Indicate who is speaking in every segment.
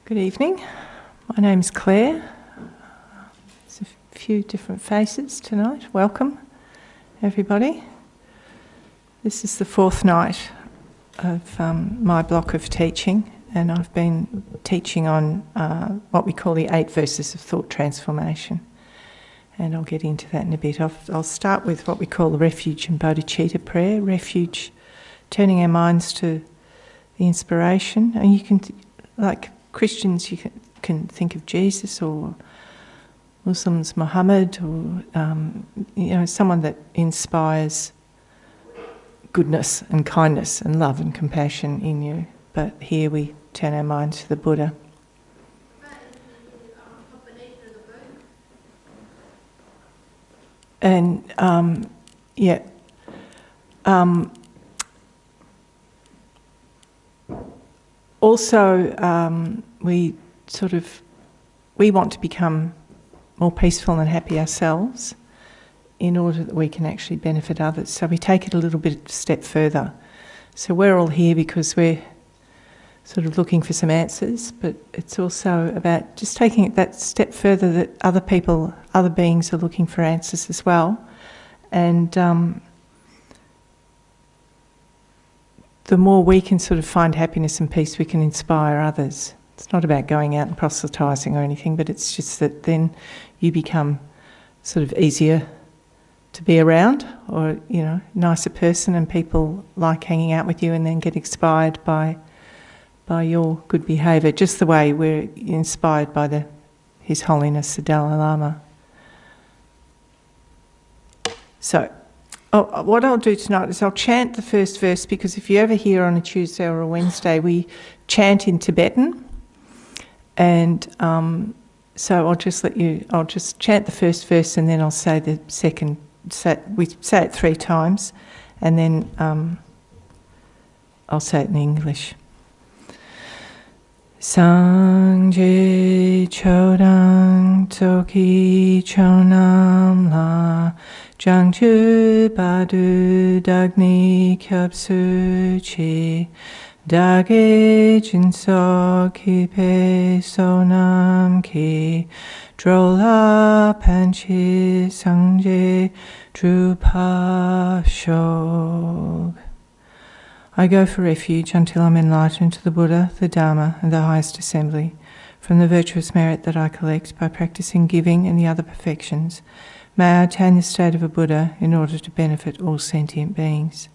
Speaker 1: Good evening. My name's Clare. There's a few different faces tonight. Welcome, everybody. This is the fourth night of my block of teaching, and I've been teaching on what we call the 8 verses of thought transformation. And I'll get into that in a bit. I'll start with what we call the refuge and bodhicitta prayer. Refuge, turning our minds to the inspiration. And you can, like Christians, you can think of Jesus, or Muslims, Muhammad, or someone that inspires goodness and kindness and love and compassion in you. But here we turn our minds to the Buddha. And also we want to become more peaceful and happy ourselves in order that we can actually benefit others. So we take it a little bit step further. So we're all here because we're sort of looking for some answers, but it's also about just taking it that step further, that other people, other beings are looking for answers as well. And the more we can sort of find happiness and peace, we can inspire others. It's not about going out and proselytising or anything, but it's just that then you become sort of easier to be around, or, nicer person, and people like hanging out with you and then get inspired by your good behaviour, just the way we're inspired by His Holiness the Dalai Lama. So, what I'll do tonight is I'll chant the first verse, because if you ever hear on a Tuesday or a Wednesday, we chant in Tibetan, and so I'll just chant the first verse, and then I'll say the second. We say it 3 times, and then I'll say it in English. Sangye chodang toki chonam la jangchu badu dagni kyapsu chi dage jinso ki pe sonam ki drola panchi sangye drupa shog. I go for refuge until I'm enlightened to the Buddha, the Dharma, and the highest assembly. From the virtuous merit that I collect by practicing giving and the other perfections, may I attain the state of a Buddha in order to benefit all sentient beings.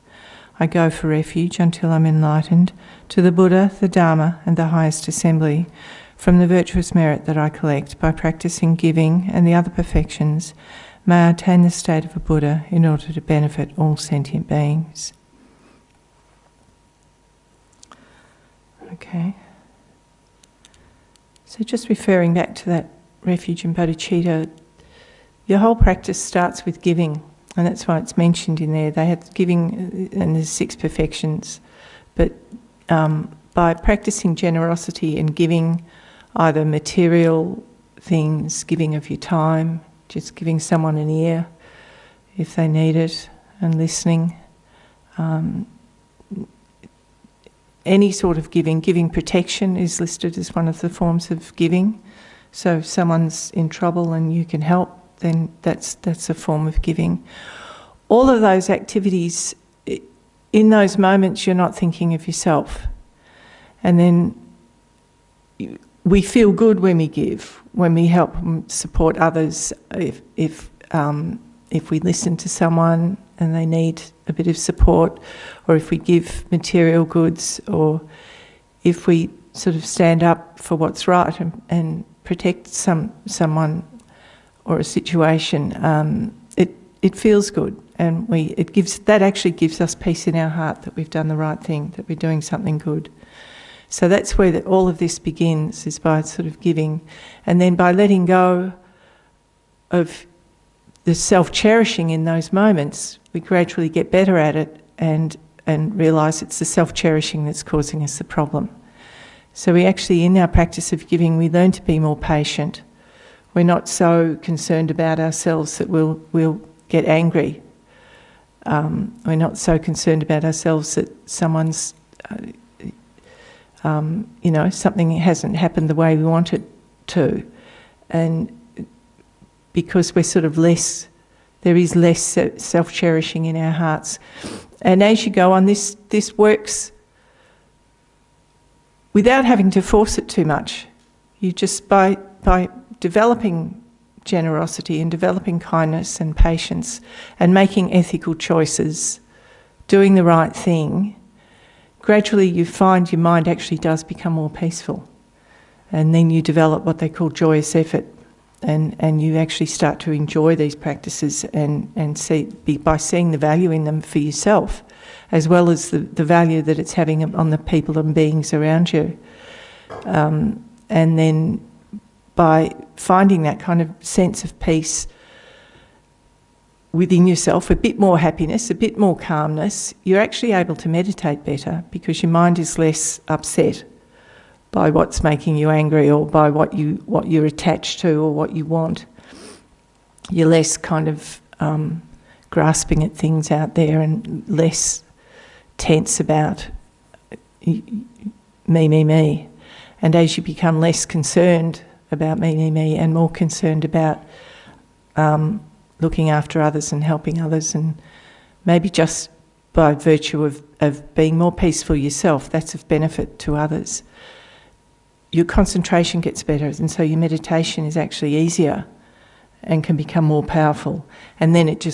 Speaker 1: I go for refuge until I'm enlightened to the Buddha, the Dharma, and the highest assembly. From the virtuous merit that I collect by practicing giving and the other perfections, may I attain the state of a Buddha in order to benefit all sentient beings. Okay. So just referring back to that refuge and bodhicitta, your whole practice starts with giving, and that's why it's mentioned in there. They have giving, and there's 6 perfections, but by practicing generosity and giving either material things, giving of your time, just giving someone an ear if they need it, and listening, any sort of giving protection is listed as one of the forms of giving. So if someone's in trouble and you can help, then that's a form of giving. All of those activities, in those moments you're not thinking of yourself. And then we feel good when we give, when we help support others. If we listen to someone and they need a bit of support, or if we give material goods, or if we sort of stand up for what's right and protect someone or a situation, it feels good, and that actually gives us peace in our heart that we've done the right thing, that we're doing something good. So that's where all of this begins, is by sort of giving, and then by letting go of the self-cherishing in those moments, we gradually get better at it and realise it's the self-cherishing that's causing us the problem. So we actually, in our practice of giving, we learn to be more patient. We're not so concerned about ourselves that we'll get angry. We're not so concerned about ourselves that someone's You know, something hasn't happened the way we want it to. And because we're sort of less, there is less self-cherishing in our hearts. And as you go on, this works without having to force it too much. You just, by developing generosity and developing kindness and patience and making ethical choices, doing the right thing, gradually you find your mind actually does become more peaceful. And then you develop what they call joyous effort, and you actually start to enjoy these practices and see, by seeing the value in them for yourself, as well as the value that it's having on the people and beings around you. And then by finding that kind of sense of peace within yourself, a bit more happiness, a bit more calmness, you're actually able to meditate better because your mind is less upset by what's making you angry or by what you're attached to or what you want. You're less kind of grasping at things out there and less tense about me. And as you become less concerned about me, and more concerned about looking after others and helping others, and maybe just by virtue of being more peaceful yourself, that's of benefit to others. Your concentration gets better, and so your meditation is actually easier and can become more powerful. And then it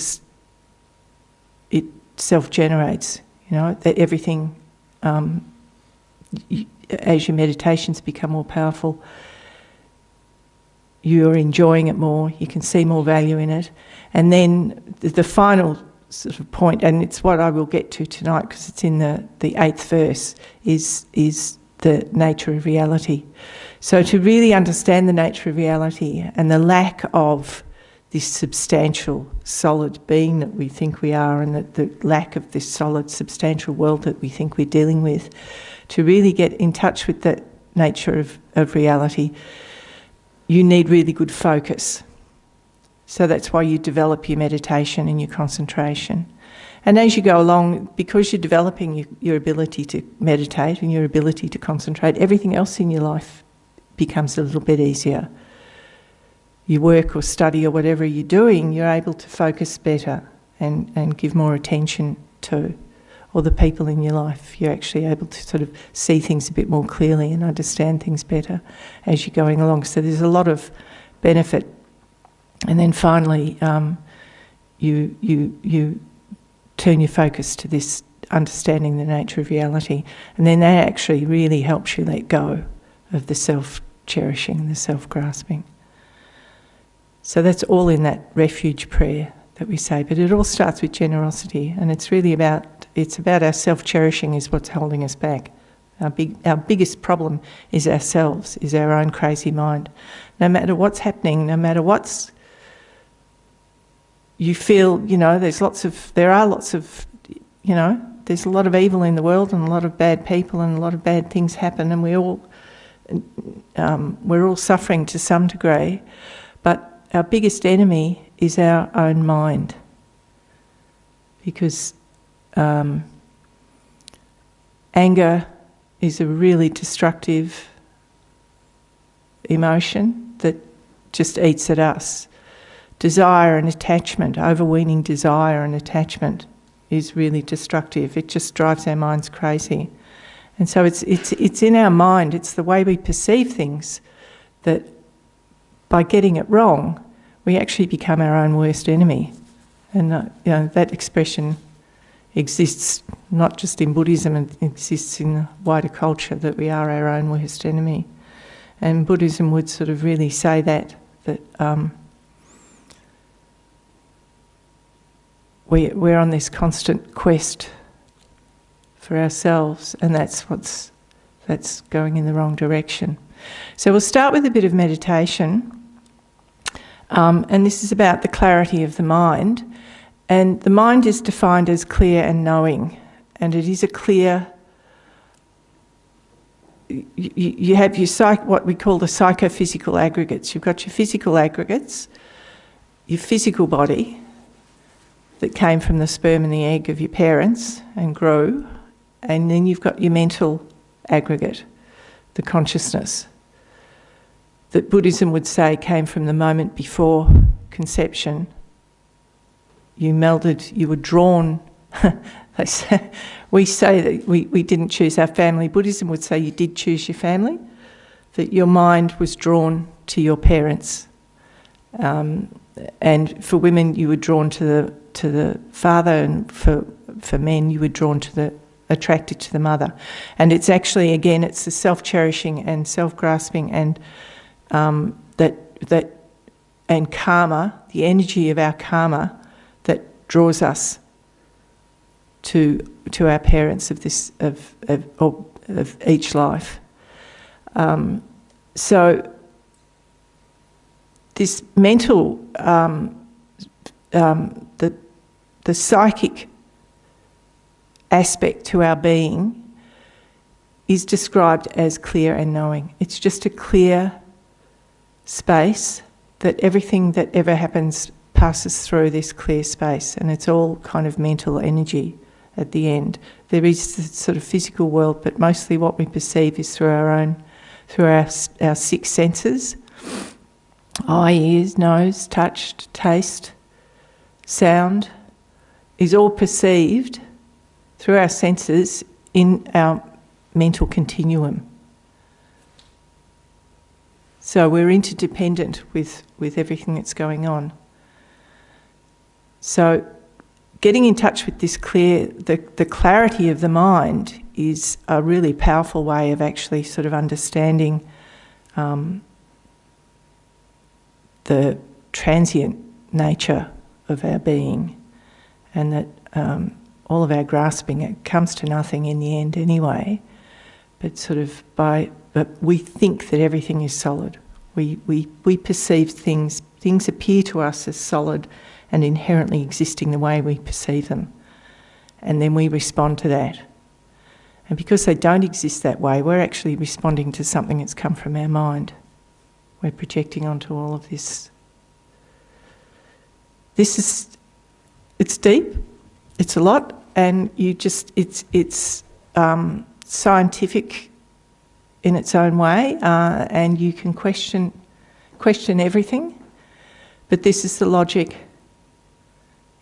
Speaker 1: self-generates, you know, that everything, as your meditations become more powerful, you're enjoying it more, you can see more value in it. And then the final sort of point, and it's what I will get to tonight because it's in the 8th verse, is the nature of reality. So to really understand the nature of reality and the lack of this substantial, solid being that we think we are, and the lack of this solid, substantial world that we think we're dealing with, to really get in touch with that nature of reality, you need really good focus. So that's why you develop your meditation and your concentration. And as you go along, because you're developing your ability to meditate and your ability to concentrate, everything else in your life becomes a little bit easier. Your work or study or whatever you're doing, you're able to focus better and give more attention to. Or the people in your life, you're actually able to sort of see things a bit more clearly and understand things better as you're going along. So there's a lot of benefit. And then finally, you turn your focus to this understanding the nature of reality, and then that actually really helps you let go of the self-cherishing and the self-grasping. So that's all in that refuge prayer that we say, but it all starts with generosity, and it's really about our self-cherishing is what's holding us back. Our biggest problem is ourselves, is our own crazy mind. No matter what's happening, no matter what's you feel, you know, there's a lot of, you know, there's a lot of evil in the world and a lot of bad people and a lot of bad things happen, and we're all suffering to some degree, but our biggest enemy is our own mind, because anger is a really destructive emotion that just eats at us. Desire and attachment, overweening desire and attachment, is really destructive. It just drives our minds crazy. And so it's in our mind, it's the way we perceive things, that by getting it wrong, we actually become our own worst enemy. And you know, that expression exists not just in Buddhism, it exists in the wider culture, that we are our own worst enemy. And Buddhism would sort of really say that we're on this constant quest for ourselves, and that's going in the wrong direction. So we'll start with a bit of meditation, and this is about the clarity of the mind. And the mind is defined as clear and knowing, and it is a clear. You have your what we call the psychophysical aggregates. You've got your physical aggregates, your physical body that came from the sperm and the egg of your parents and grew, and then you've got your mental aggregate, the consciousness, that Buddhism would say came from the moment before conception. You melded, you were drawn. We say that we didn't choose our family. Buddhism would say you did choose your family, that your mind was drawn to your parents. And for women, you were drawn to the father, and for men, you were drawn to attracted to the mother. And it's actually, again, it's the self-cherishing and self-grasping and and karma, the energy of our karma, that draws us to our parents of each life. So this mental, the psychic aspect to our being is described as clear and knowing. It's just a clear space that everything that ever happens passes through this clear space, and it's all kind of mental energy at the end. There is the sort of physical world, but mostly what we perceive is through our six senses: eye, ears, nose, touch, taste, sound, is all perceived through our senses in our mental continuum. So we're interdependent with everything that's going on. So getting in touch with this the clarity of the mind is a really powerful way of actually sort of understanding the transient nature of our being, and that all of our grasping, it comes to nothing in the end anyway. But we think that everything is solid. We perceive things appear to us as solid and inherently existing the way we perceive them. And then we respond to that. And because they don't exist that way, we're actually responding to something that's come from our mind. We're projecting onto all of this. It's deep, it's a lot, and it's scientific in its own way, and you can question everything, but this is the logic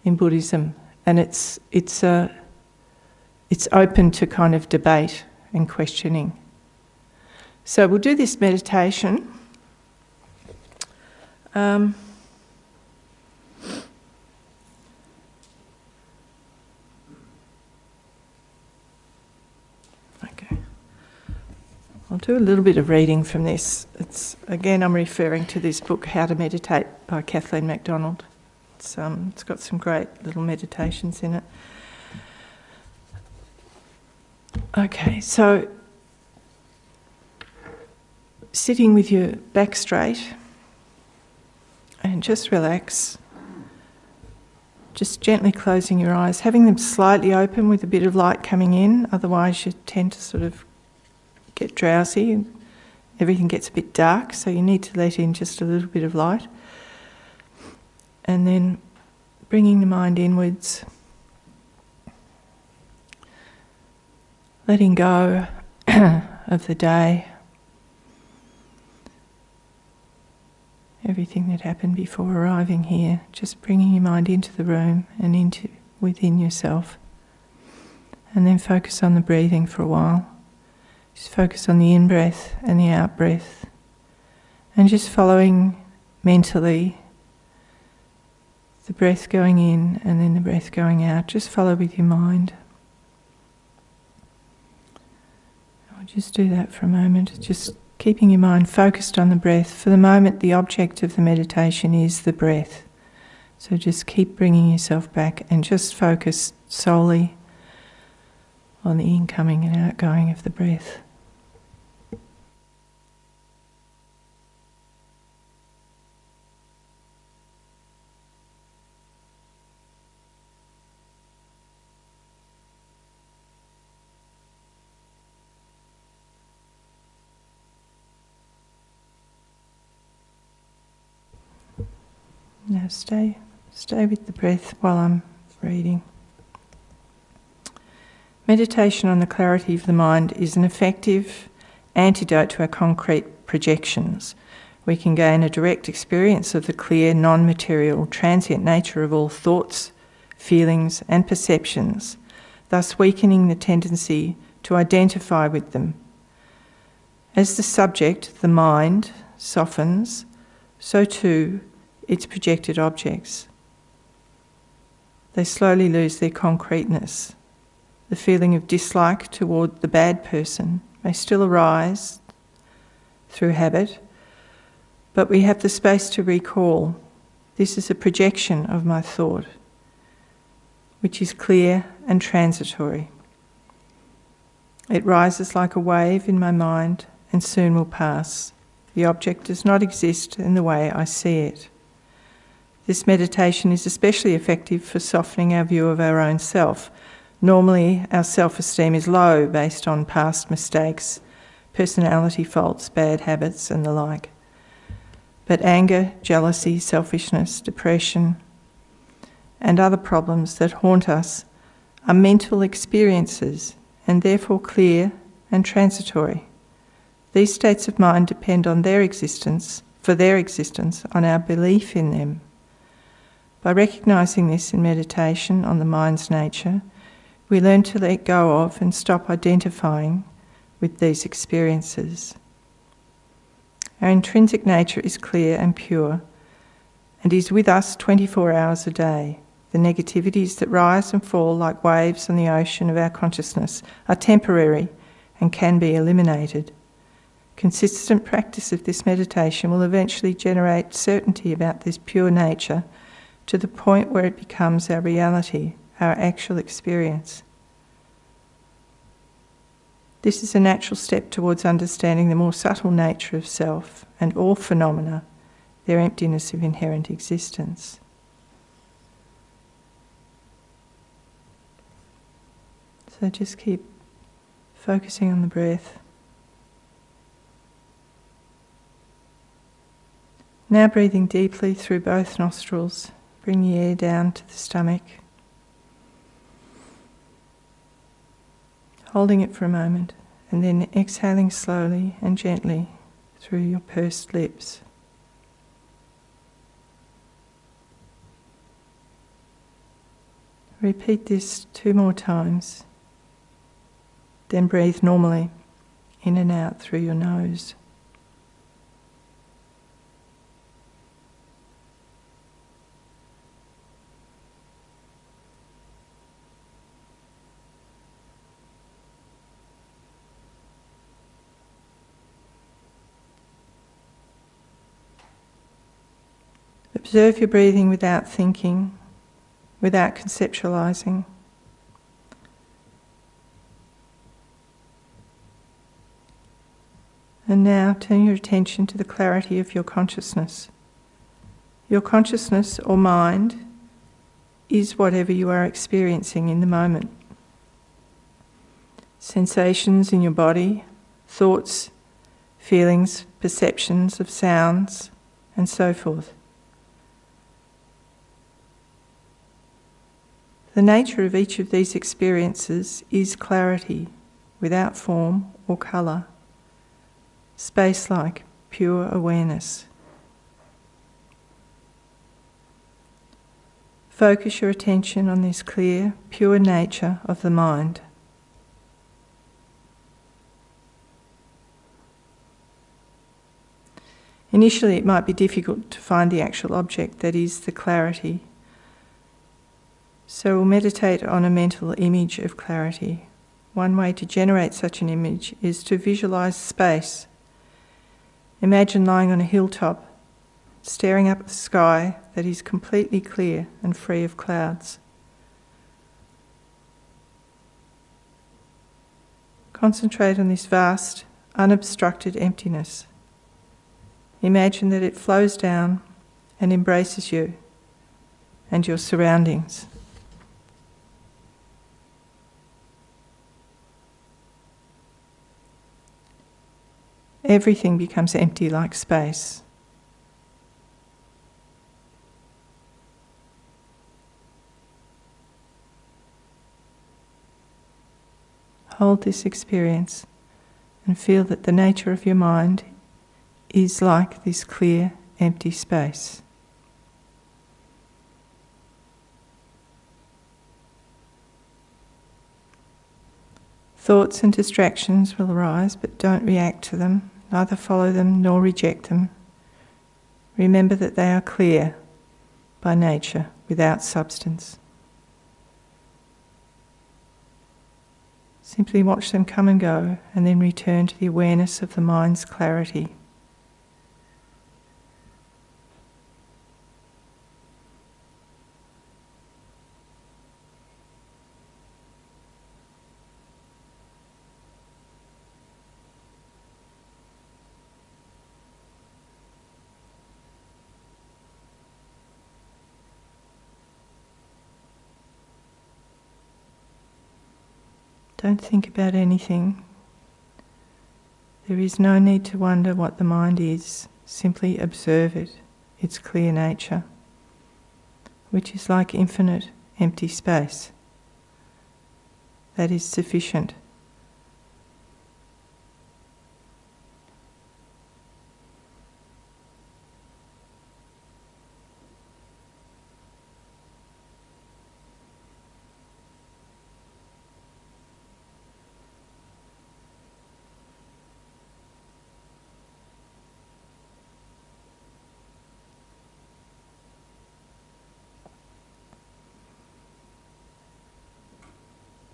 Speaker 1: in Buddhism, and it's open to kind of debate and questioning. So we'll do this meditation. I'll do a little bit of reading from this. I'm referring to this book, How to Meditate, by Kathleen MacDonald. It's got some great little meditations in it. Okay, so sitting with your back straight and just relax. Just gently closing your eyes, having them slightly open with a bit of light coming in, otherwise you tend to sort of get drowsy and everything gets a bit dark, so you need to let in just a little bit of light. And then bringing the mind inwards, letting go of the day, everything that happened before arriving here, just bringing your mind into the room and within yourself. And then focus on the breathing for a while. Just focus on the in-breath and the out-breath, and just following mentally the breath going in and then the breath going out. Just follow with your mind. I'll just do that for a moment, just keeping your mind focused on the breath. For the moment, the object of the meditation is the breath. So just keep bringing yourself back and just focus solely on the incoming and outgoing of the breath. Now stay with the breath while I'm reading. Meditation on the clarity of the mind is an effective antidote to our concrete projections. We can gain a direct experience of the clear, non-material, transient nature of all thoughts, feelings and perceptions, thus weakening the tendency to identify with them. As the subject, the mind, softens, so too its projected objects. They slowly lose their concreteness. The feeling of dislike toward the bad person may still arise through habit, but we have the space to recall, this is a projection of my thought, which is clear and transitory. It rises like a wave in my mind and soon will pass. The object does not exist in the way I see it. This meditation is especially effective for softening our view of our own self. Normally, our self-esteem is low based on past mistakes, personality faults, bad habits and the like. But anger, jealousy, selfishness, depression, and other problems that haunt us are mental experiences and therefore clear and transitory. These states of mind depend on their existence, on our belief in them. By recognising this in meditation on the mind's nature, we learn to let go of and stop identifying with these experiences. Our intrinsic nature is clear and pure and is with us 24 hours a day. The negativities that rise and fall like waves on the ocean of our consciousness are temporary and can be eliminated. Consistent practice of this meditation will eventually generate certainty about this pure nature to the point where it becomes our reality, our actual experience. This is a natural step towards understanding the more subtle nature of self and all phenomena, their emptiness of inherent existence. So just keep focusing on the breath. Now breathing deeply through both nostrils, bring the air down to the stomach. Holding it for a moment and then exhaling slowly and gently through your pursed lips. Repeat this 2 more times. Then breathe normally in and out through your nose. Observe your breathing without thinking, without conceptualizing. And now turn your attention to the clarity of your consciousness. Your consciousness or mind is whatever you are experiencing in the moment. Sensations in your body, thoughts, feelings, perceptions of sounds, and so forth. The nature of each of these experiences is clarity, without form or colour, space-like, pure awareness. Focus your attention on this clear, pure nature of the mind. Initially, it might be difficult to find the actual object, that is, the clarity. So we'll meditate on a mental image of clarity. One way to generate such an image is to visualize space. Imagine lying on a hilltop, staring up at the sky that is completely clear and free of clouds. Concentrate on this vast, unobstructed emptiness. Imagine that it flows down and embraces you and your surroundings. Everything becomes empty like space. Hold this experience and feel that the nature of your mind is like this clear, empty space. Thoughts and distractions will arise, but don't react to them, neither follow them nor reject them. Remember that they are clear by nature, without substance. Simply watch them come and go, and then return to the awareness of the mind's clarity. Don't think about anything. There is no need to wonder what the mind is. Simply observe it, its clear nature, which is like infinite empty space. That is sufficient.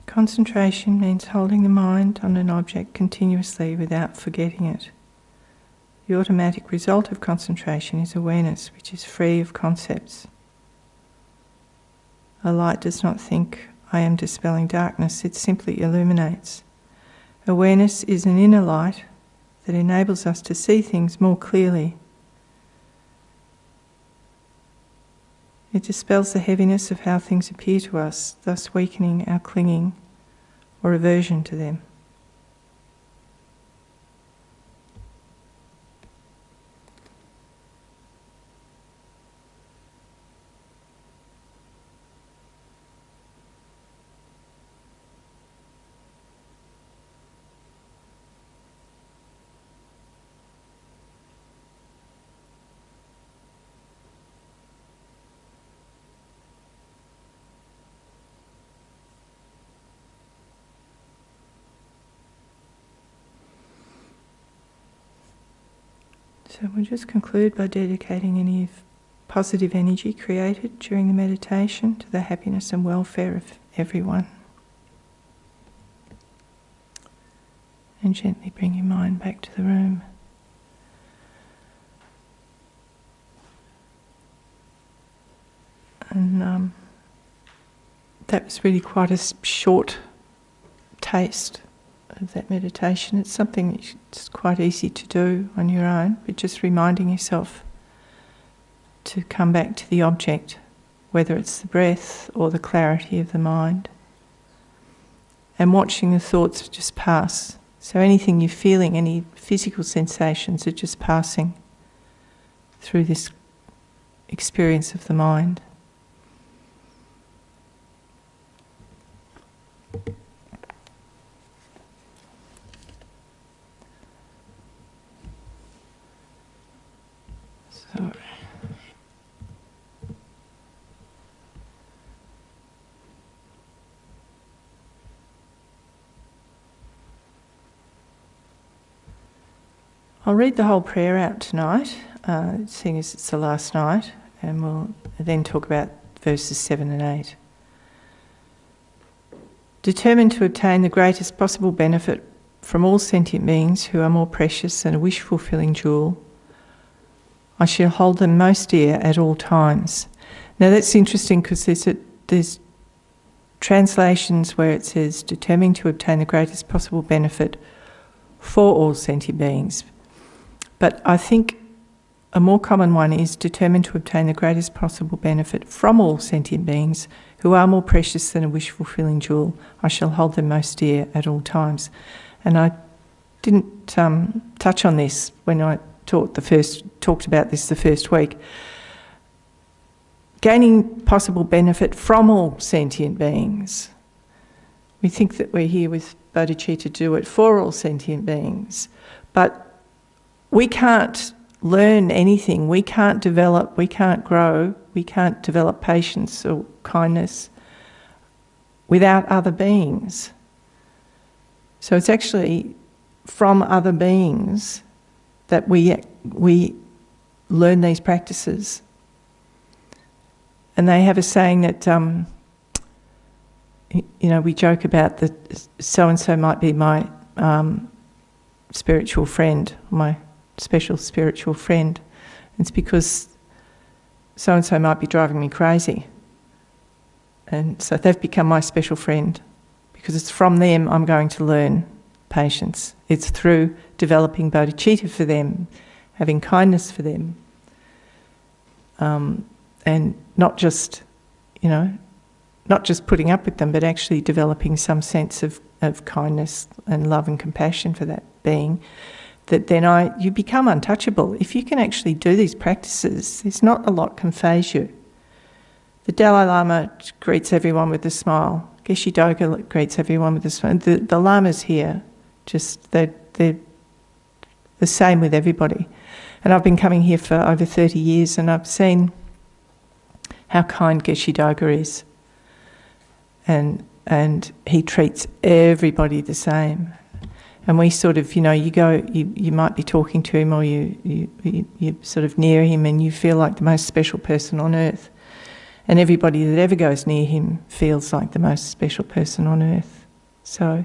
Speaker 1: Concentration means holding the mind on an object continuously without forgetting it. The automatic result of concentration is awareness, which is free of concepts. A light does not think, I am dispelling darkness, it simply illuminates. Awareness is an inner light that enables us to see things more clearly. It dispels the heaviness of how things appear to us, thus weakening our clinging or aversion to them. So we'll just conclude by dedicating any positive energy created during the meditation to the happiness and welfare of everyone. And gently bring your mind back to the room. And that was really quite a short taste of that meditation. It's something that's quite easy to do on your own, but just reminding yourself to come back to the object, whether it's the breath or the clarity of the mind, and watching the thoughts just pass. So anything you're feeling, any physical sensations are just passing through this experience of the mind. So, I'll read the whole prayer out tonight, seeing as it's the last night, and we'll then talk about verses 7 and 8. Determined to obtain the greatest possible benefit from all sentient beings who are more precious than a wish-fulfilling jewel, I shall hold them most dear at all times. Now that's interesting because there's translations where it says determined to obtain the greatest possible benefit for all sentient beings. But I think a more common one is determined to obtain the greatest possible benefit from all sentient beings who are more precious than a wish-fulfilling jewel. I shall hold them most dear at all times. And I didn't touch on this when I talked about this the first week. Gaining possible benefit from all sentient beings. We think that we're here with bodhicitta do it for all sentient beings. But we can't learn anything, we can't develop, we can't grow, we can't develop patience or kindness without other beings. So it's actually from other beings that we learn these practices. And they have a saying that, we joke about that so-and-so might be my spiritual friend, my special spiritual friend. It's because so-and-so might be driving me crazy. And so they've become my special friend because it's from them I'm going to learn patience. It's through developing bodhicitta for them, having kindness for them. And not just putting up with them, but actually developing some sense of kindness and love and compassion for that being, that then you become untouchable. If you can actually do these practices, there's not a lot can faze you. The Dalai Lama greets everyone with a smile. Geshe Doga greets everyone with a smile. The Lamas here, they're the same with everybody. And I've been coming here for over 30 years and I've seen how kind Geshe Doga is. And he treats everybody the same. And we sort of, you might be talking to him or you're sort of near him and you feel like the most special person on earth. And everybody that ever goes near him feels like the most special person on earth. So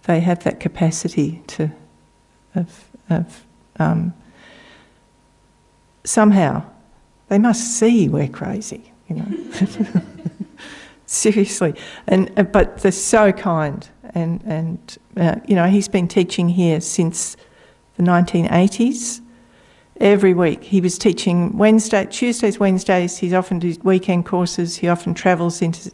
Speaker 1: they have that capacity somehow they must see we're crazy, Seriously, but they're so kind, and he's been teaching here since the 1980s. Every week he was teaching Tuesdays, Wednesdays. He's often does weekend courses. He often travels into,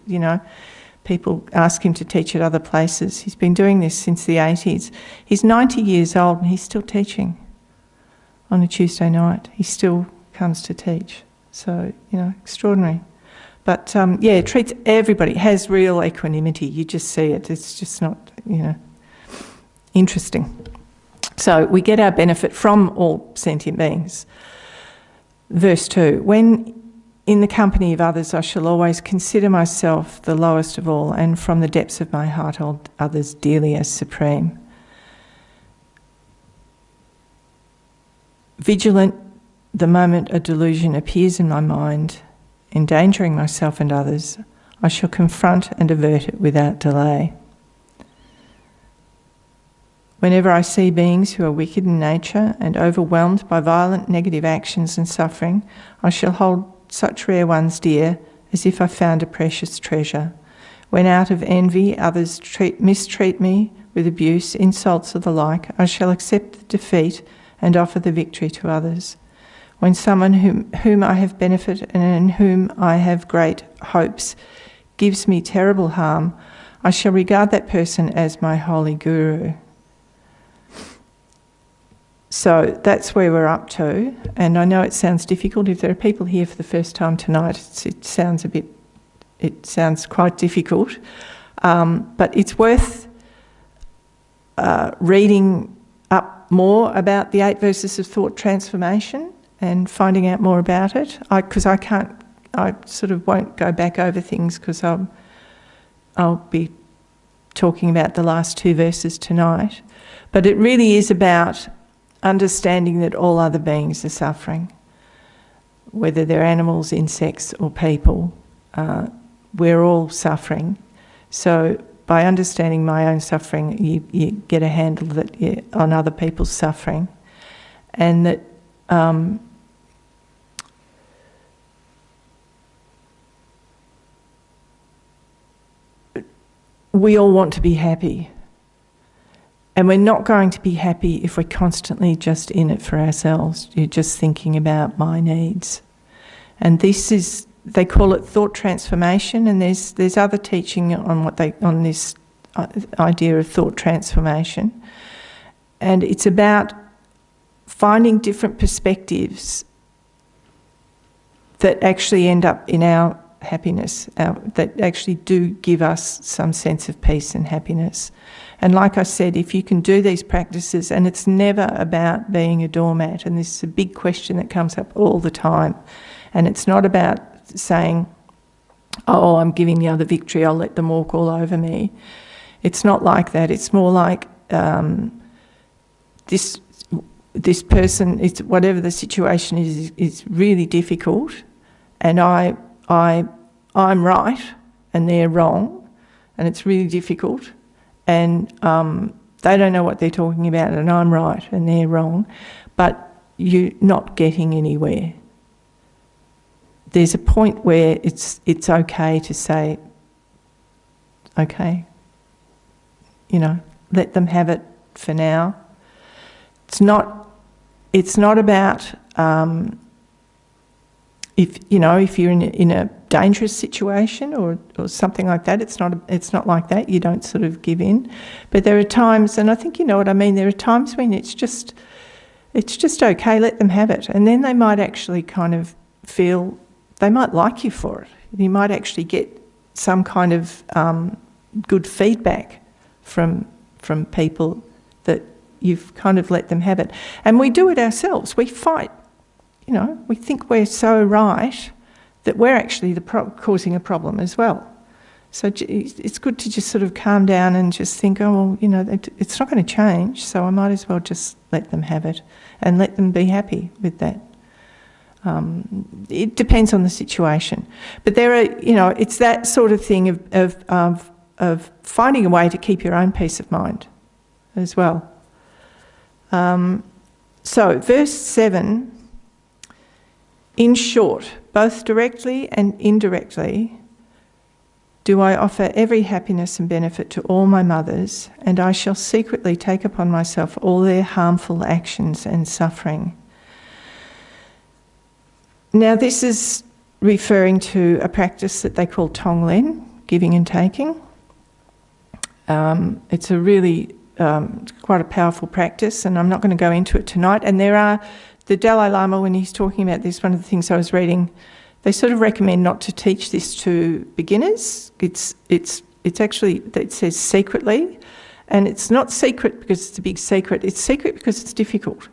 Speaker 1: people ask him to teach at other places. He's been doing this since the 80s. He's 90 years old and he's still teaching on a Tuesday night. He still comes to teach. So, extraordinary. But, it treats everybody, has real equanimity. You just see it. It's just not, interesting. So we get our benefit from all sentient beings. Verse 2, when in the company of others I shall always consider myself the lowest of all, and from the depths of my heart hold others dearly as supreme. Vigilant the moment a delusion appears in my mind, endangering myself and others, I shall confront and avert it without delay. Whenever I see beings who are wicked in nature and overwhelmed by violent negative actions and suffering, I shall hold such rare ones dear as if I found a precious treasure. When out of envy others mistreat me with abuse, insults or the like, I shall accept the defeat and offer the victory to others. When someone whom I have benefited and in whom I have great hopes gives me terrible harm, I shall regard that person as my holy guru. So that's where we're up to, and I know it sounds difficult. If there are people here for the first time tonight, it sounds quite difficult, but it's worth reading up more about the 8 verses of thought transformation and finding out more about it. Because I sort of won't go back over things because I'll be talking about the last 2 verses tonight. But it really is about understanding that all other beings are suffering, whether they're animals, insects or people. We're all suffering. So by understanding my own suffering, you get a handle on other people's suffering, and that we all want to be happy. And we're not going to be happy if we're constantly just in it for ourselves. You're just thinking about my needs. And this is, they call it thought transformation, and there's other teaching on this idea of thought transformation. And it's about finding different perspectives that actually end up in our happiness, that actually do give us some sense of peace and happiness. And like I said, if you can do these practices, and it's never about being a doormat, and this is a big question that comes up all the time, and it's not about saying, oh, I'm giving the other victory, I'll let them walk all over me. It's not like that. It's more like this person, whatever the situation is really difficult, and I'm right and they're wrong, and it's really difficult, and they don't know what they're talking about, and I'm right and they're wrong, but you're not getting anywhere. There's a point where it's okay to say, okay, let them have it for now. It's not about if you're in a dangerous situation or something like that. It's not like that. You don't sort of give in. But there are times, and I think you know what I mean. There are times when it's just okay. Let them have it, and then they might actually kind of feel they might like you for it. You might actually get some kind of good feedback from people that you've kind of let them have it. And we do it ourselves. We fight. We think we're so right that we're actually causing a problem as well. So it's good to just sort of calm down and just think, oh, well, it's not going to change, so I might as well just let them have it and let them be happy with that. It depends on the situation. But there are, it's that sort of thing of finding a way to keep your own peace of mind as well. So verse 7, in short, both directly and indirectly, do I offer every happiness and benefit to all my mothers, and I shall secretly take upon myself all their harmful actions and suffering. Now this is referring to a practice that they call Tonglen, giving and taking. It's a really quite a powerful practice, and I'm not going to go into it tonight. And the Dalai Lama, when he's talking about this, one of the things I was reading, they sort of recommend not to teach this to beginners. It's actually, it says secretly, and it's not secret because it's a big secret. It's secret because it's difficult.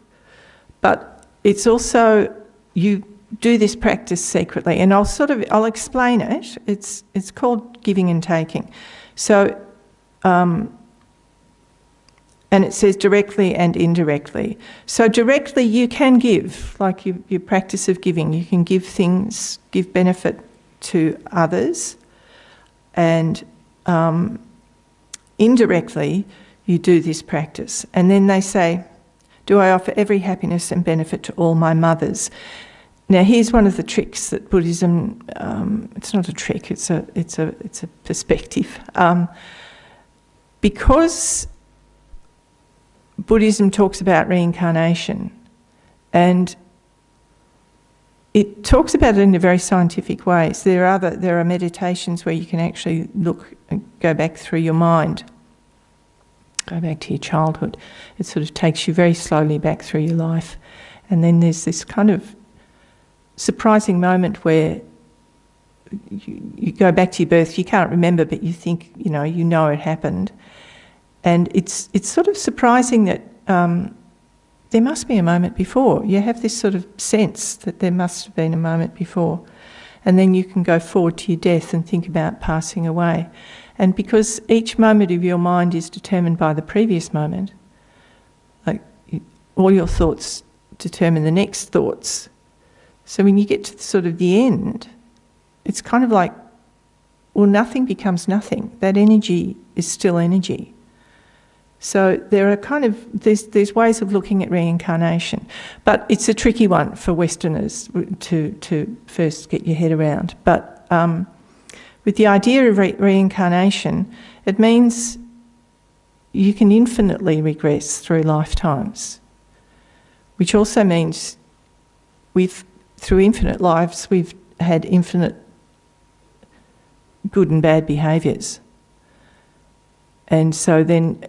Speaker 1: But it's also, you do this practice secretly, and I'll explain it. It's called giving and taking. So, and it says directly and indirectly. So directly you can give, like your practice of giving. You can give things, give benefit to others, and indirectly you do this practice. And then they say, do I offer every happiness and benefit to all my mothers? Now here's one of the tricks that Buddhism, it's not a trick, it's a perspective. Because Buddhism talks about reincarnation, and it talks about it in a very scientific way. So there are meditations where you can actually look and go back through your mind, go back to your childhood. It sort of takes you very slowly back through your life, and then there's this kind of surprising moment where you go back to your birth. You can't remember, but you think you know it happened. And it's sort of surprising that there must be a moment before. You have this sort of sense that there must have been a moment before. And then you can go forward to your death and think about passing away. And because each moment of your mind is determined by the previous moment, like all your thoughts determine the next thoughts. So when you get to sort of the end, it's kind of like, well, nothing becomes nothing. That energy is still energy. So there are there's ways of looking at reincarnation, but it's a tricky one for Westerners to first get your head around. But with the idea of reincarnation, it means you can infinitely regress through lifetimes, which also means through infinite lives we've had infinite good and bad behaviours. And so then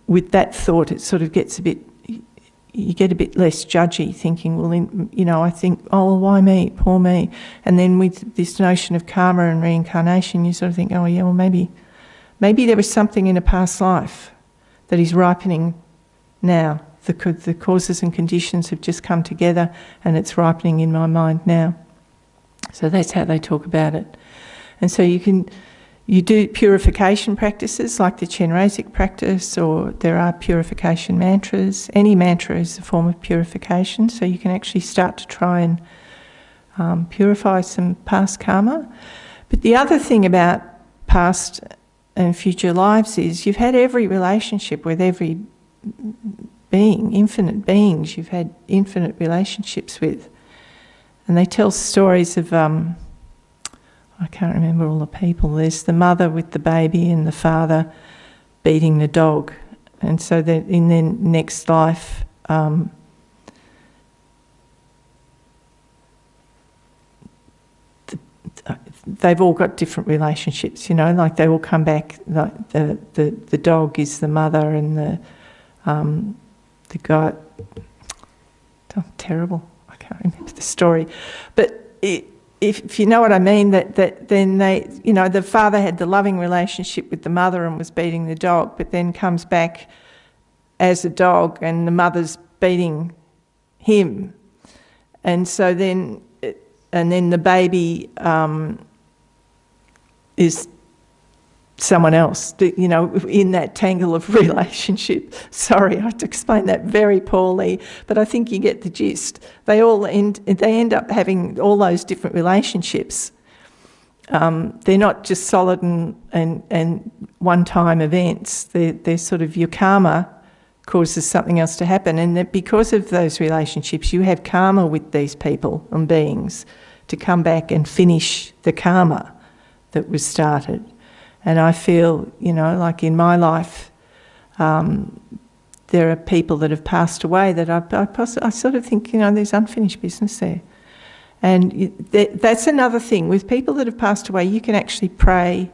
Speaker 1: with that thought it sort of gets a bit, you get a bit less judgy, thinking, well, you know, I think, oh, well, why me? Poor me. And then with this notion of karma and reincarnation, you sort of think, oh, yeah, well, maybe there was something in a past life that is ripening now. The causes and conditions have just come together and it's ripening in my mind now. So that's how they talk about it. And so you do purification practices like the Chenrezig practice, or there are purification mantras. Any mantra is a form of purification, so you can actually start to try and purify some past karma. But the other thing about past and future lives is you've had every relationship with every being, infinite beings you've had infinite relationships with. And they tell stories of, I can't remember all the people. There's the mother with the baby and the father beating the dog. And so that in their next life, they've all got different relationships, you know, like they all come back, like the dog is the mother and the guy, oh, terrible, I can't remember the story. But if you know what I mean, that then they, you know, the father had the loving relationship with the mother and was beating the dog, but then comes back as a dog and the mother's beating him. And so then, the baby is someone else, you know, in that tangle of relationship. Sorry, I had to explain that very poorly, but I think you get the gist. They end up having all those different relationships. They're not just solid and one-time events. They're sort of your karma causes something else to happen, and that because of those relationships, you have karma with these people and beings to come back and finish the karma that was started. And I feel, you know, like in my life, there are people that have passed away that I sort of think, you know, there's unfinished business there. And that's another thing. With people that have passed away, you can actually pray.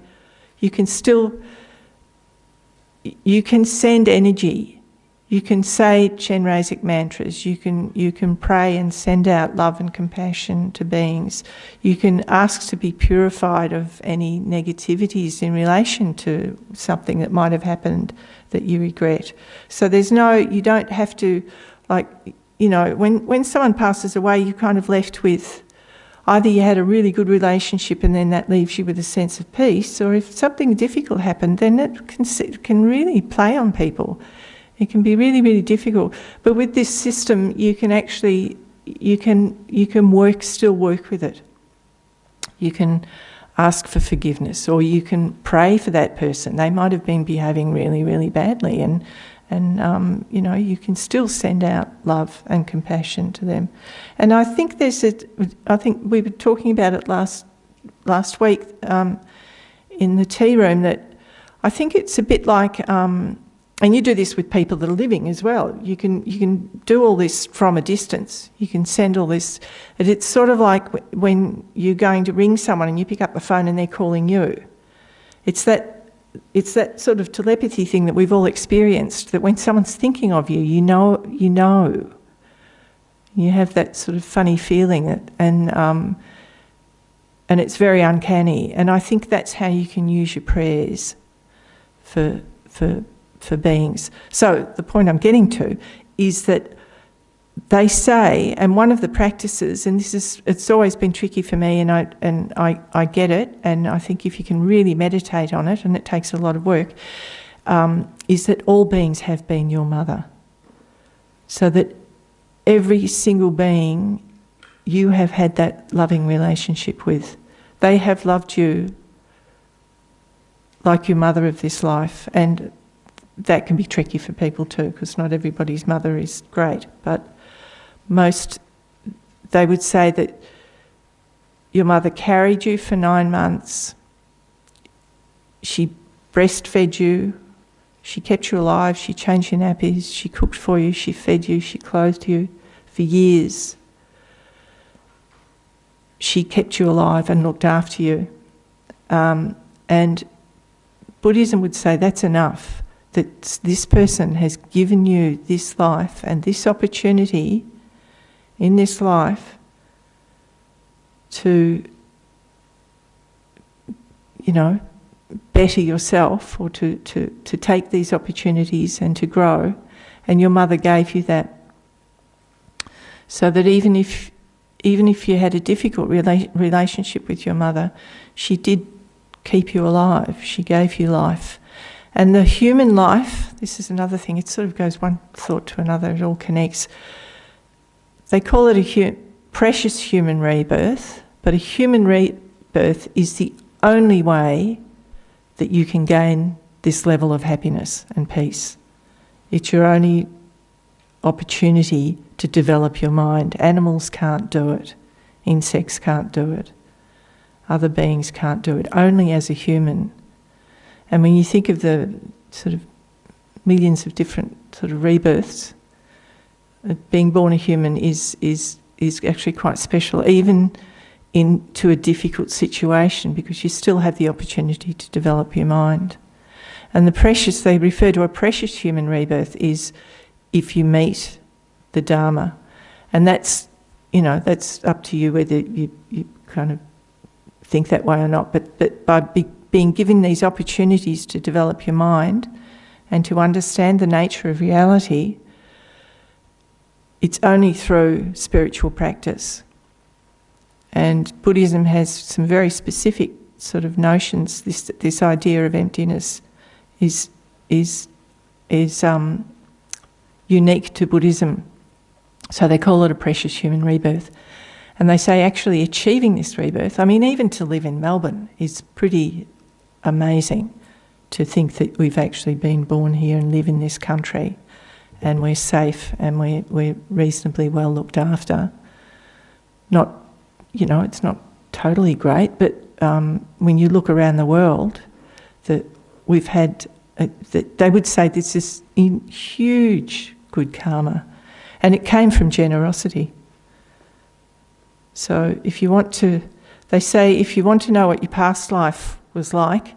Speaker 1: You can send energy. You can say Chenrezig mantras. You can pray and send out love and compassion to beings. You can ask to be purified of any negativities in relation to something that might have happened that you regret. So you don't have to, like, you know, when someone passes away, you're kind of left with either you had a really good relationship and then that leaves you with a sense of peace, or if something difficult happened, then it can really play on people. It can be really, really difficult. But with this system, you can actually, you can still work with it. You can ask for forgiveness, or you can pray for that person. They might have been behaving really, really badly, and you know, you can still send out love and compassion to them. And I think I think we were talking about it last week in the tea room, that I think it's a bit like. And you do this with people that are living as well. You can do all this from a distance. You can send all this. It's sort of like when you're going to ring someone and you pick up the phone and they're calling you. It's that sort of telepathy thing that we've all experienced, that when someone's thinking of you, you know. You have that sort of funny feeling, and it's very uncanny. And I think that's how you can use your prayers for beings. So the point I'm getting to is that they say, and one of the practices, and it's always been tricky for me, and I get it, and I think if you can really meditate on it, and it takes a lot of work, is that all beings have been your mother. So that every single being you have had that loving relationship with. They have loved you like your mother of this life, and that can be tricky for people too, because not everybody's mother is great, but most, they would say that your mother carried you for 9 months, she breastfed you, she kept you alive, she changed your nappies, she cooked for you, she fed you, she clothed you for years. She kept you alive and looked after you. And Buddhism would say that's enough. that this person has given you this life and this opportunity in this life to, better yourself, or to take these opportunities and to grow, and your mother gave you that. So that even if you had a difficult relationship with your mother, she did keep you alive. She gave you life. And the human life, this is another thing, it sort of goes one thought to another, it all connects. They call it a precious human rebirth, but a human rebirth is the only way that you can gain this level of happiness and peace. It's your only opportunity to develop your mind. Animals can't do it. Insects can't do it. Other beings can't do it. Only as a human. And when you think of the sort of millions of different sort of rebirths, being born a human is actually quite special, even into a difficult situation, because you still have the opportunity to develop your mind. And they refer to a precious human rebirth is if you meet the Dharma. And that's up to you whether you kind of think that way or not. But by being given these opportunities to develop your mind and to understand the nature of reality, it's only through spiritual practice. And Buddhism has some very specific sort of notions. This idea of emptiness is unique to Buddhism. So they call it a precious human rebirth. And they say actually achieving this rebirth, even to live in Melbourne is pretty amazing, to think that we've actually been born here and live in this country and we're safe and we're reasonably well looked after. It's not totally great, but when you look around the world, that we've had, they would say this is huge good karma, and it came from generosity. So they say if you want to know what your past life was like,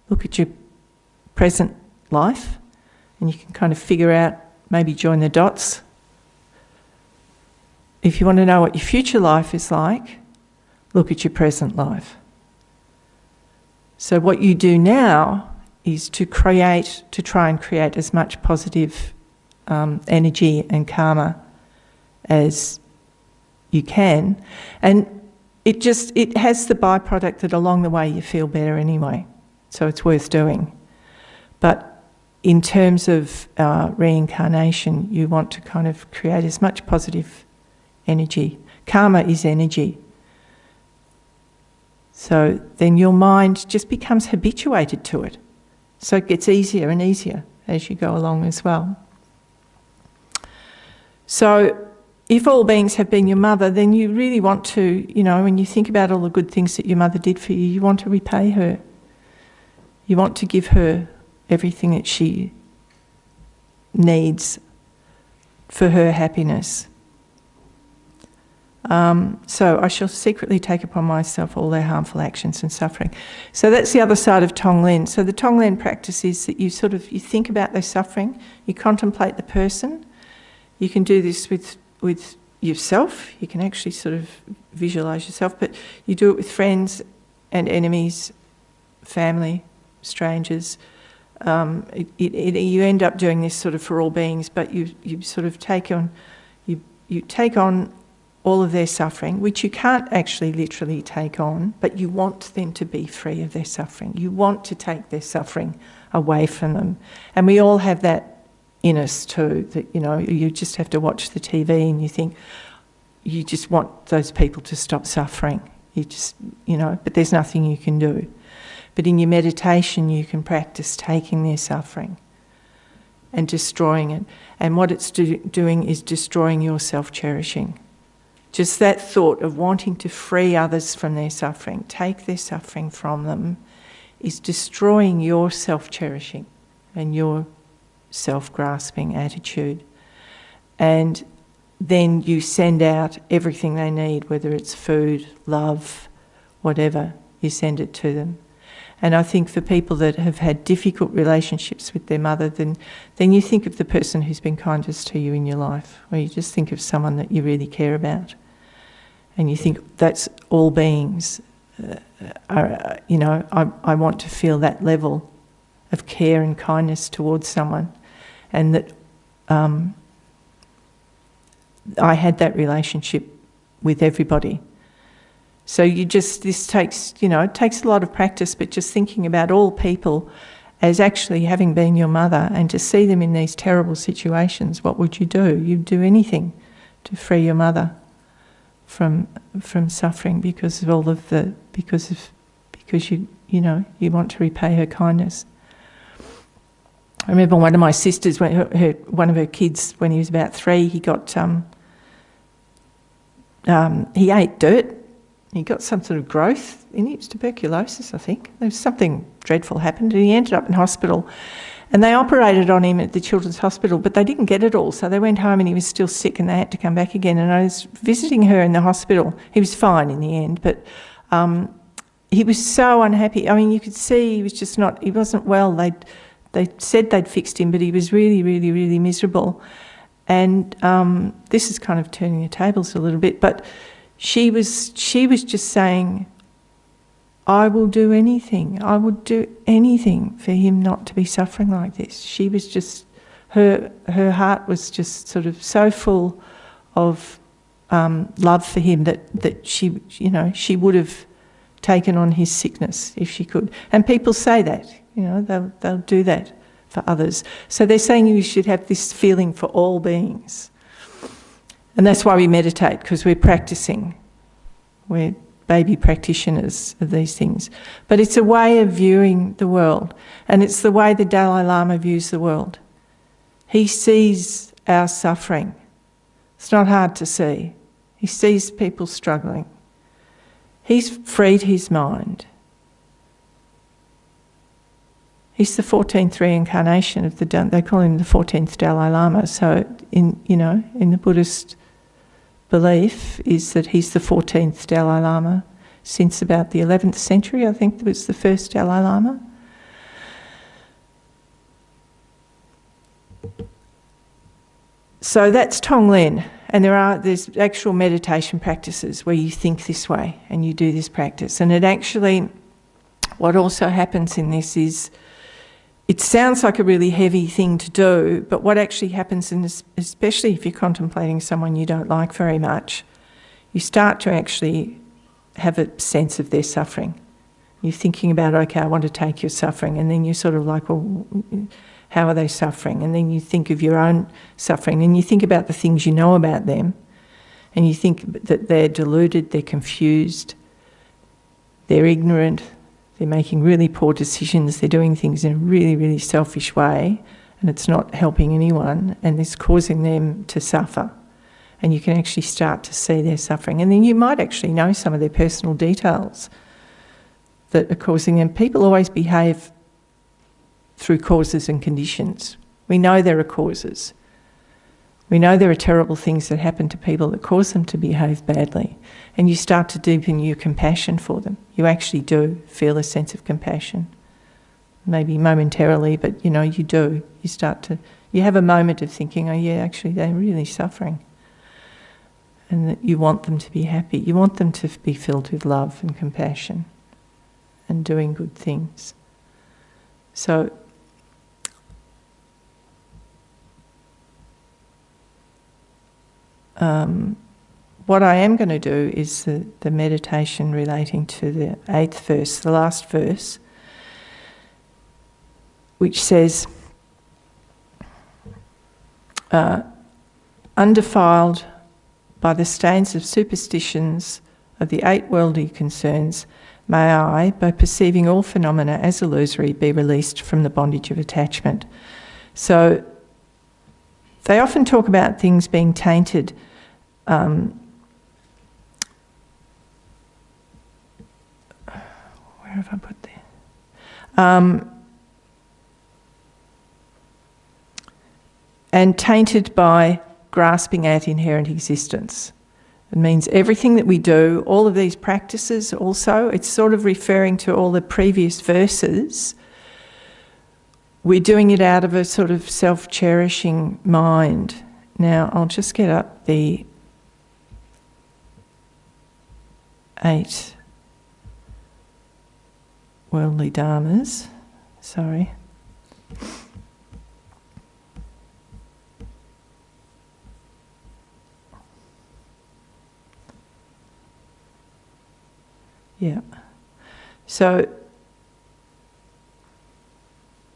Speaker 1: look at your present life, and you can kind of figure out, maybe join the dots. If you want to know what your future life is like, look at your present life. So what you do now is to try and create as much positive energy and karma as you can. And it has the byproduct that along the way you feel better anyway. So it's worth doing. But in terms of reincarnation, you want to kind of create as much positive energy. Karma is energy. So then your mind just becomes habituated to it. So it gets easier and easier as you go along as well. So if all beings have been your mother, then you really want to, when you think about all the good things that your mother did for you, you want to repay her. You want to give her everything that she needs for her happiness. So I shall secretly take upon myself all their harmful actions and suffering. So that's the other side of Tonglen. So the Tonglen practice is that you think about their suffering, you contemplate the person. You can do this with yourself. You can actually sort of visualise yourself, but you do it with friends and enemies, family, strangers. You end up doing this sort of for all beings, but you sort of take on all of their suffering, which you can't actually literally take on, but you want them to be free of their suffering. You want to take their suffering away from them. And we all have that in us too, that, you just have to watch the TV and you think you just want those people to stop suffering. But there's nothing you can do. But in your meditation you can practice taking their suffering and destroying it. And what it's doing is destroying your self-cherishing. Just that thought of wanting to free others from their suffering, take their suffering from them, is destroying your self-cherishing and your self-grasping attitude. And then you send out everything they need, whether it's food, love, whatever, you send it to them. And I think for people that have had difficult relationships with their mother, then you think of the person who's been kindest to you in your life, or you just think of someone that you really care about. And you think that's all beings. I want to feel that level of care and kindness towards someone, and that I had that relationship with everybody. So this takes, it takes a lot of practice, but just thinking about all people as actually having been your mother, and to see them in these terrible situations, what would you do? You'd do anything to free your mother from suffering because of because you want to repay her kindness. I remember one of my sisters, one of her kids, when he was about 3, he got he ate dirt. He got some sort of growth in it, tuberculosis, I think. There was something dreadful happened, and he ended up in hospital. And they operated on him at the Children's Hospital, but they didn't get it all. So they went home and he was still sick, and they had to come back again. And I was visiting her in the hospital. He was fine in the end, but he was so unhappy. I mean, you could see he was just not, he wasn't well. They said they'd fixed him, but he was really, really, really miserable. And this is kind of turning the tables a little bit, but she was just saying, I will do anything. I would do anything for him not to be suffering like this. She was just, her heart was just sort of so full of love for him that she, she would have taken on his sickness if she could. And people say that, they'll do that for others. So they're saying you should have this feeling for all beings. And that's why we meditate, because we're practicing. We're baby practitioners of these things. But it's a way of viewing the world, and it's the way the Dalai Lama views the world. He sees our suffering. It's not hard to see. He sees people struggling. He's freed his mind. He's the 14th reincarnation of they call him the 14th Dalai Lama. So in the Buddhist belief is that he's the 14th Dalai Lama since about the 11th century. I think was the first Dalai Lama. So that's Tonglen, and there's actual meditation practices where you think this way and you do this practice. And what also happens in this is, it sounds like a really heavy thing to do, but what actually happens, especially if you're contemplating someone you don't like very much, you start to actually have a sense of their suffering. You're thinking about, okay, I want to take your suffering, and then you're sort of like, well, how are they suffering? And then you think of your own suffering, and you think about the things you know about them, and you think that they're deluded, they're confused, they're ignorant, they're making really poor decisions, they're doing things in a really, really selfish way, and it's not helping anyone, and it's causing them to suffer. And you can actually start to see their suffering. And then you might actually know some of their personal details that are causing them. People always behave through causes and conditions. We know there are causes. We know there are terrible things that happen to people that cause them to behave badly. And you start to deepen your compassion for them. You actually do feel a sense of compassion. Maybe momentarily, but you do. You have a moment of thinking, oh yeah, actually they're really suffering. And that you want them to be happy. You want them to be filled with love and compassion and doing good things. So what I am going to do is the meditation relating to the 8th verse, the last verse, which says, undefiled by the stains of superstitions of the 8 worldly concerns, may I, by perceiving all phenomena as illusory, be released from the bondage of attachment. So they often talk about things being tainted. Where have I put there? And tainted by grasping at inherent existence. It means everything that we do, all of these practices also, it's sort of referring to all the previous verses. We're doing it out of a sort of self-cherishing mind. Now, I'll just get up the 8 worldly dharmas. Sorry. Yeah. So,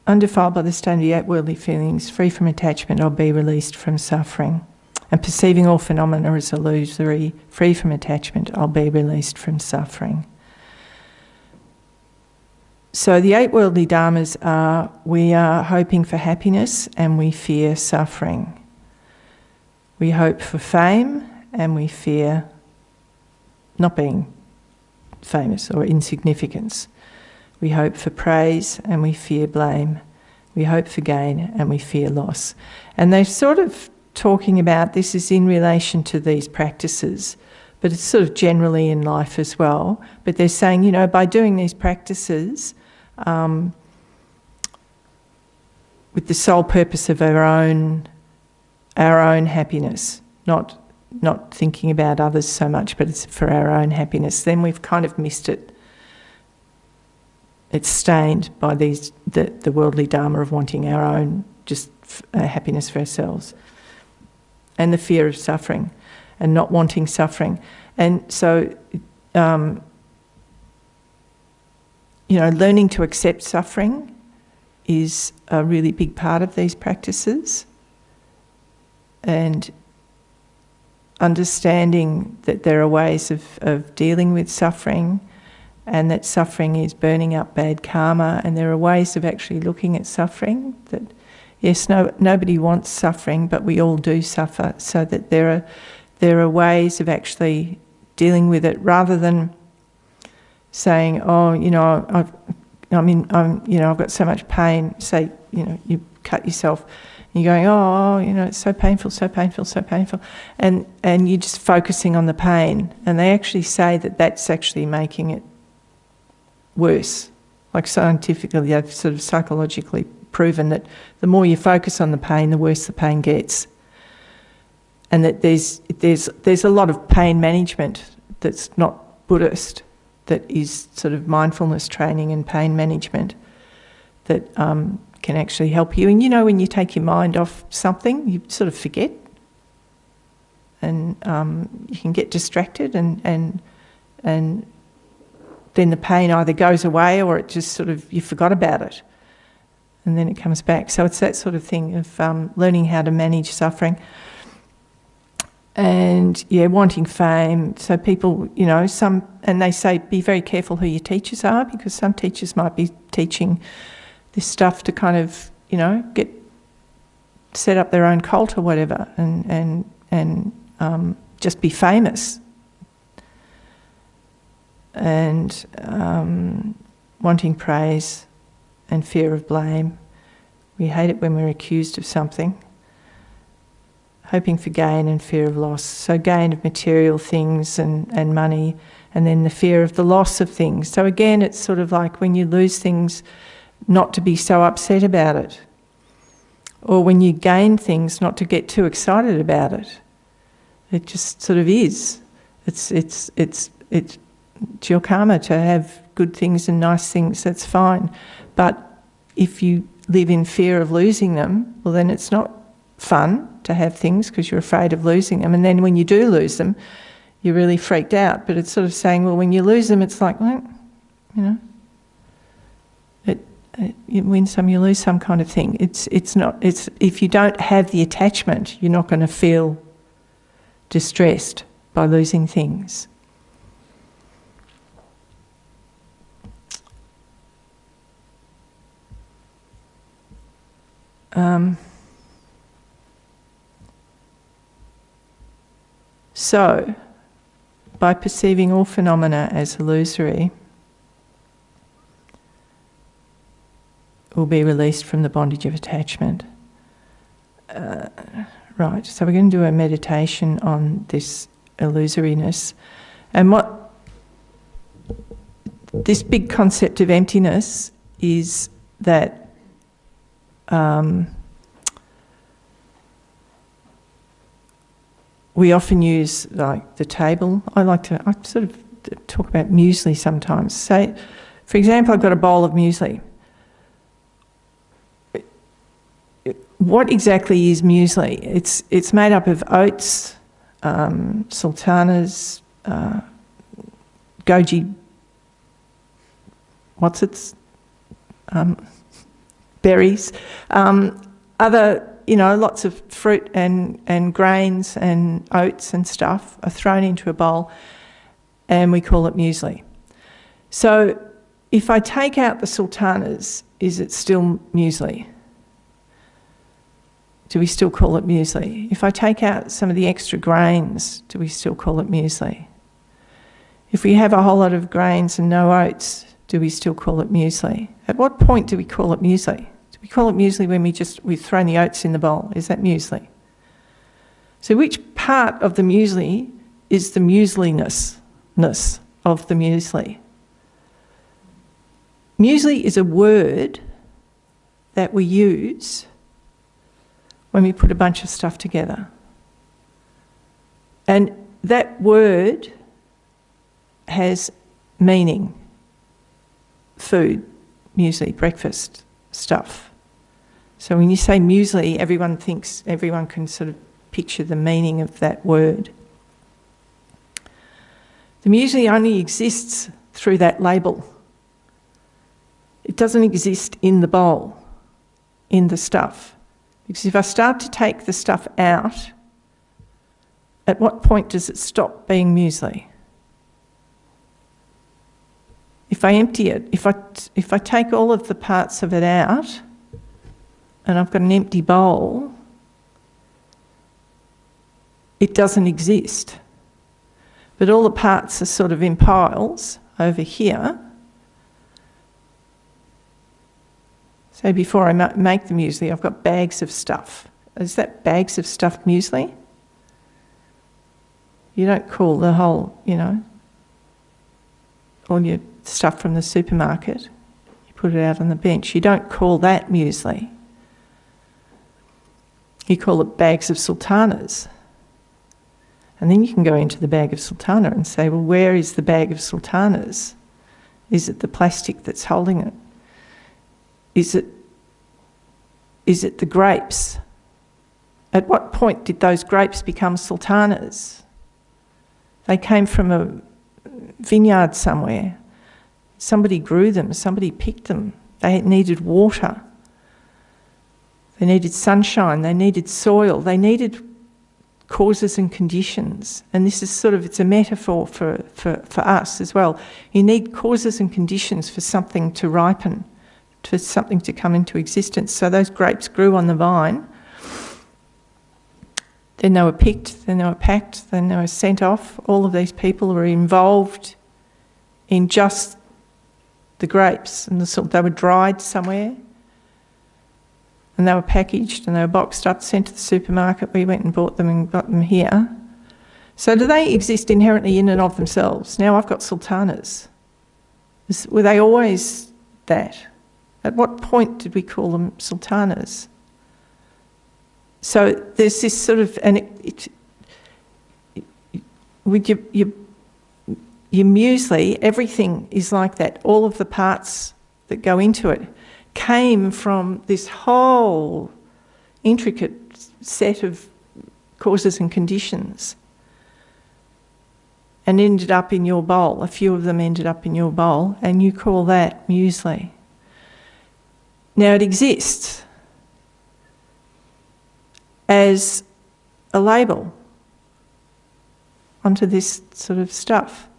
Speaker 1: undefiled by the stain of the 8 worldly feelings, free from attachment, I'll be released from suffering. And perceiving all phenomena as illusory, free from attachment, I'll be released from suffering. So the 8 worldly dharmas are, we are hoping for happiness and we fear suffering. We hope for fame and we fear not being famous or insignificance. We hope for praise and we fear blame. We hope for gain and we fear loss. And they're sort of talking about, this is in relation to these practices, but it's sort of generally in life as well. But they're saying, you know, by doing these practices, with the sole purpose of our own happiness, not thinking about others so much, but it's for our own happiness, then we've kind of missed it. It's stained by the worldly dharma of wanting our own just happiness for ourselves, and the fear of suffering, and not wanting suffering. And so, you know, learning to accept suffering is a really big part of these practices, and understanding that there are ways of dealing with suffering, and that suffering is burning up bad karma, and there are ways of actually looking at suffering, that yes, nobody wants suffering, but we all do suffer, so that there are ways of actually dealing with it, rather than saying, oh, you know, I've got so much pain. Say, you know, you cut yourself, and you're going, oh, you know, it's so painful, so painful, so painful, and you're just focusing on the pain. And they actually say that that's actually making it worse. Like scientifically, they've sort of psychologically proven that the more you focus on the pain, the worse the pain gets. And that there's a lot of pain management that's not Buddhist, that is sort of mindfulness training and pain management that can actually help you. And you know, when you take your mind off something, you sort of forget, and you can get distracted, and then the pain either goes away or it just sort of, you forgot about it, and then it comes back. So it's that sort of thing of learning how to manage suffering. And yeah, wanting fame. So people, you know, and they say be very careful who your teachers are, because some teachers might be teaching this stuff to kind of, you know, set up their own cult or whatever, and just be famous. And wanting praise and fear of blame. We hate it when we're accused of something. Hoping for gain and fear of loss. So gain of material things and money, and then the fear of the loss of things. So again, it's sort of like when you lose things, not to be so upset about it. Or when you gain things, not to get too excited about it. It just sort of is. It's your karma to have good things and nice things, that's fine. But if you live in fear of losing them, well then it's not fun to have things because you're afraid of losing them. And then when you do lose them, you're really freaked out. But it's sort of saying, well, when you lose them, it's like, well, you know, you win some, you lose some kind of thing. It's if you don't have the attachment, you're not going to feel distressed by losing things. So, by perceiving all phenomena as illusory, we'll be released from the bondage of attachment. Right, so we're going to do a meditation on this illusoriness. And what this big concept of emptiness is that we often use, like, the table. I sort of talk about muesli sometimes. Say, for example, I've got a bowl of muesli. What exactly is muesli? It's made up of oats, sultanas, goji, berries, other, lots of fruit and grains and oats and stuff are thrown into a bowl, and we call it muesli. So if I take out the sultanas, is it still muesli? Do we still call it muesli? If I take out some of the extra grains, do we still call it muesli? If we have a whole lot of grains and no oats, do we still call it muesli? At what point do we call it muesli? Do we call it muesli when we've thrown the oats in the bowl? Is that muesli? So which part of the muesli is the muesliness of the muesli? Muesli is a word that we use when we put a bunch of stuff together. And that word has meaning. Food, muesli, breakfast, stuff. So when you say muesli, everyone can sort of picture the meaning of that word. The muesli only exists through that label. It doesn't exist in the bowl, in the stuff. Because if I start to take the stuff out, at what point does it stop being muesli? If I empty it, if I take all of the parts of it out, and I've got an empty bowl, it doesn't exist. But all the parts are sort of in piles over here. So before I make the muesli, I've got bags of stuff. Is that bags of stuff muesli? You don't call the whole, all your stuff from the supermarket, you put it out on the bench. You don't call that muesli. You call it bags of sultanas. And then you can go into the bag of sultana and say, well, where is the bag of sultanas? Is it the plastic that's holding it? Is it the grapes? At what point did those grapes become sultanas? They came from a vineyard somewhere. Somebody grew them, somebody picked them. They needed water. They needed sunshine, they needed soil, they needed causes and conditions. And this is it's a metaphor for us as well. You need causes and conditions for something to ripen, for something to come into existence. So those grapes grew on the vine, then they were picked, then they were packed, then they were sent off. All of these people were involved in just the grapes, and they were dried somewhere, and they were packaged and they were boxed up, sent to the supermarket. We went and bought them and got them here. So do they exist inherently in and of themselves? Now I've got sultanas. Were they always that? At what point did we call them sultanas? So there's this sort of, and with your muesli, everything is like that. All of the parts that go into it came from this whole intricate set of causes and conditions and ended up in your bowl. A few of them ended up in your bowl, and you call that muesli. Now it exists as a label onto this sort of stuff,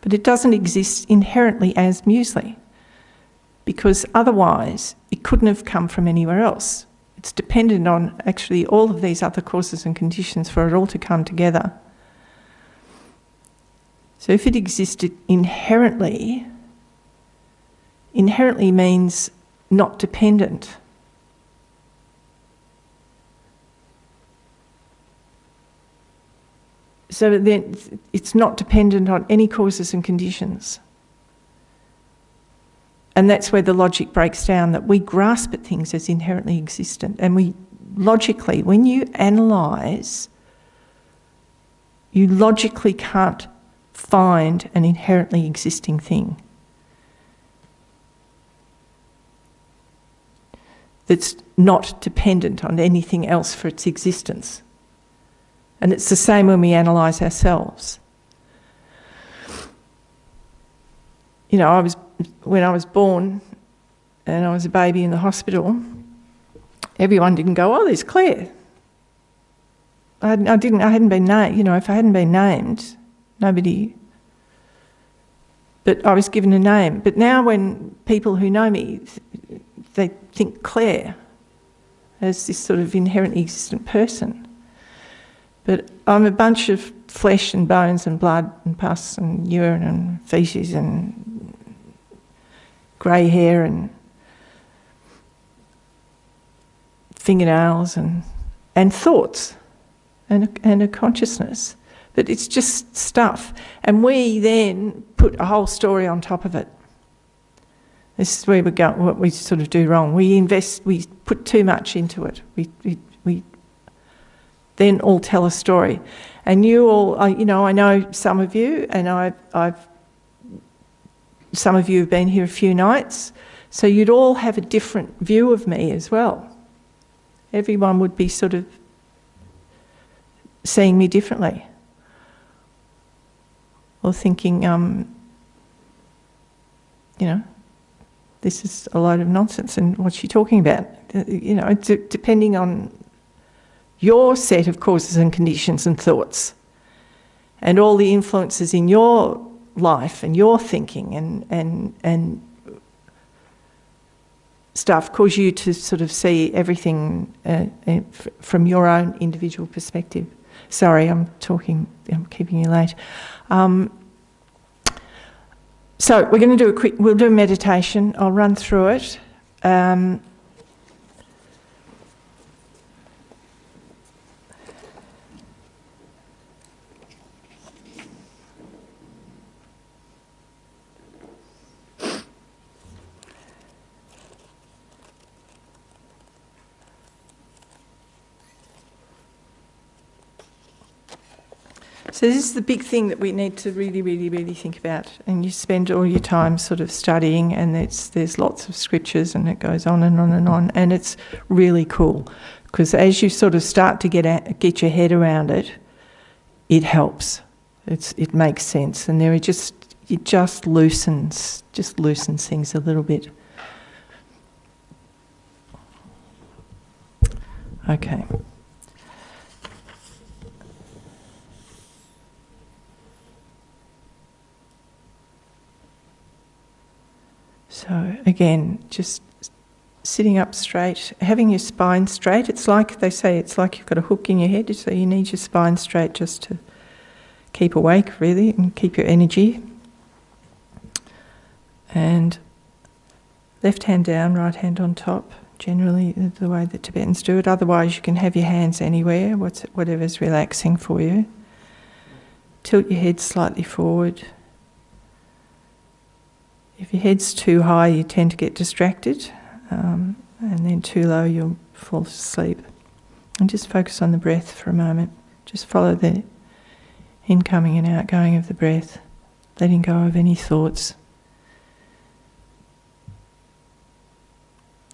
Speaker 1: but it doesn't exist inherently as muesli, because otherwise it couldn't have come from anywhere else. It's dependent on actually all of these other causes and conditions for it all to come together. So if it existed inherently means not dependent. So then it's not dependent on any causes and conditions. And that's where the logic breaks down, that we grasp at things as inherently existent. And we logically, when you analyse, you logically can't find an inherently existing thing that's not dependent on anything else for its existence. And it's the same when we analyse ourselves. You know, when I was born and I was a baby in the hospital, everyone didn't go, "Oh, there's Clare." I hadn't been named. You know, if I hadn't been named, nobody. But I was given a name. But now, when people who know me, they think Clare as this sort of inherently existent person. But I'm a bunch of flesh and bones and blood and pus and urine and faeces and grey hair and fingernails and thoughts and a consciousness. But it's just stuff. And we then put a whole story on top of it. This is where we go, what we sort of do wrong. We put too much into it. We then all tell a story. And you all, you know, I know some of you, and some of you have been here a few nights, so you'd all have a different view of me as well. Everyone would be sort of seeing me differently. Or thinking, you know, this is a load of nonsense and what's she talking about? You know, depending on your set of causes and conditions and thoughts and all the influences in your life and your thinking and stuff cause you to sort of see everything from your own individual perspective. Sorry, I'm keeping you late. So we're going to do we'll do a meditation. I'll run through it. So this is the big thing that we need to really, really, really think about. And you spend all your time sort of studying, and there's lots of scriptures, and it goes on and on and on. And it's really cool because as you sort of start to get your head around it, it helps. It makes sense, and it just loosens things a little bit. Okay. So again, just sitting up straight, having your spine straight. It's like they say, it's like you've got a hook in your head, so you need your spine straight just to keep awake, really, and keep your energy. And left hand down, right hand on top, generally the way that Tibetans do it. Otherwise, you can have your hands anywhere, whatever's relaxing for you. Tilt your head slightly forward. If your head's too high, you tend to get distracted, and then too low, you'll fall asleep. And just focus on the breath for a moment. Just follow the incoming and outgoing of the breath, letting go of any thoughts.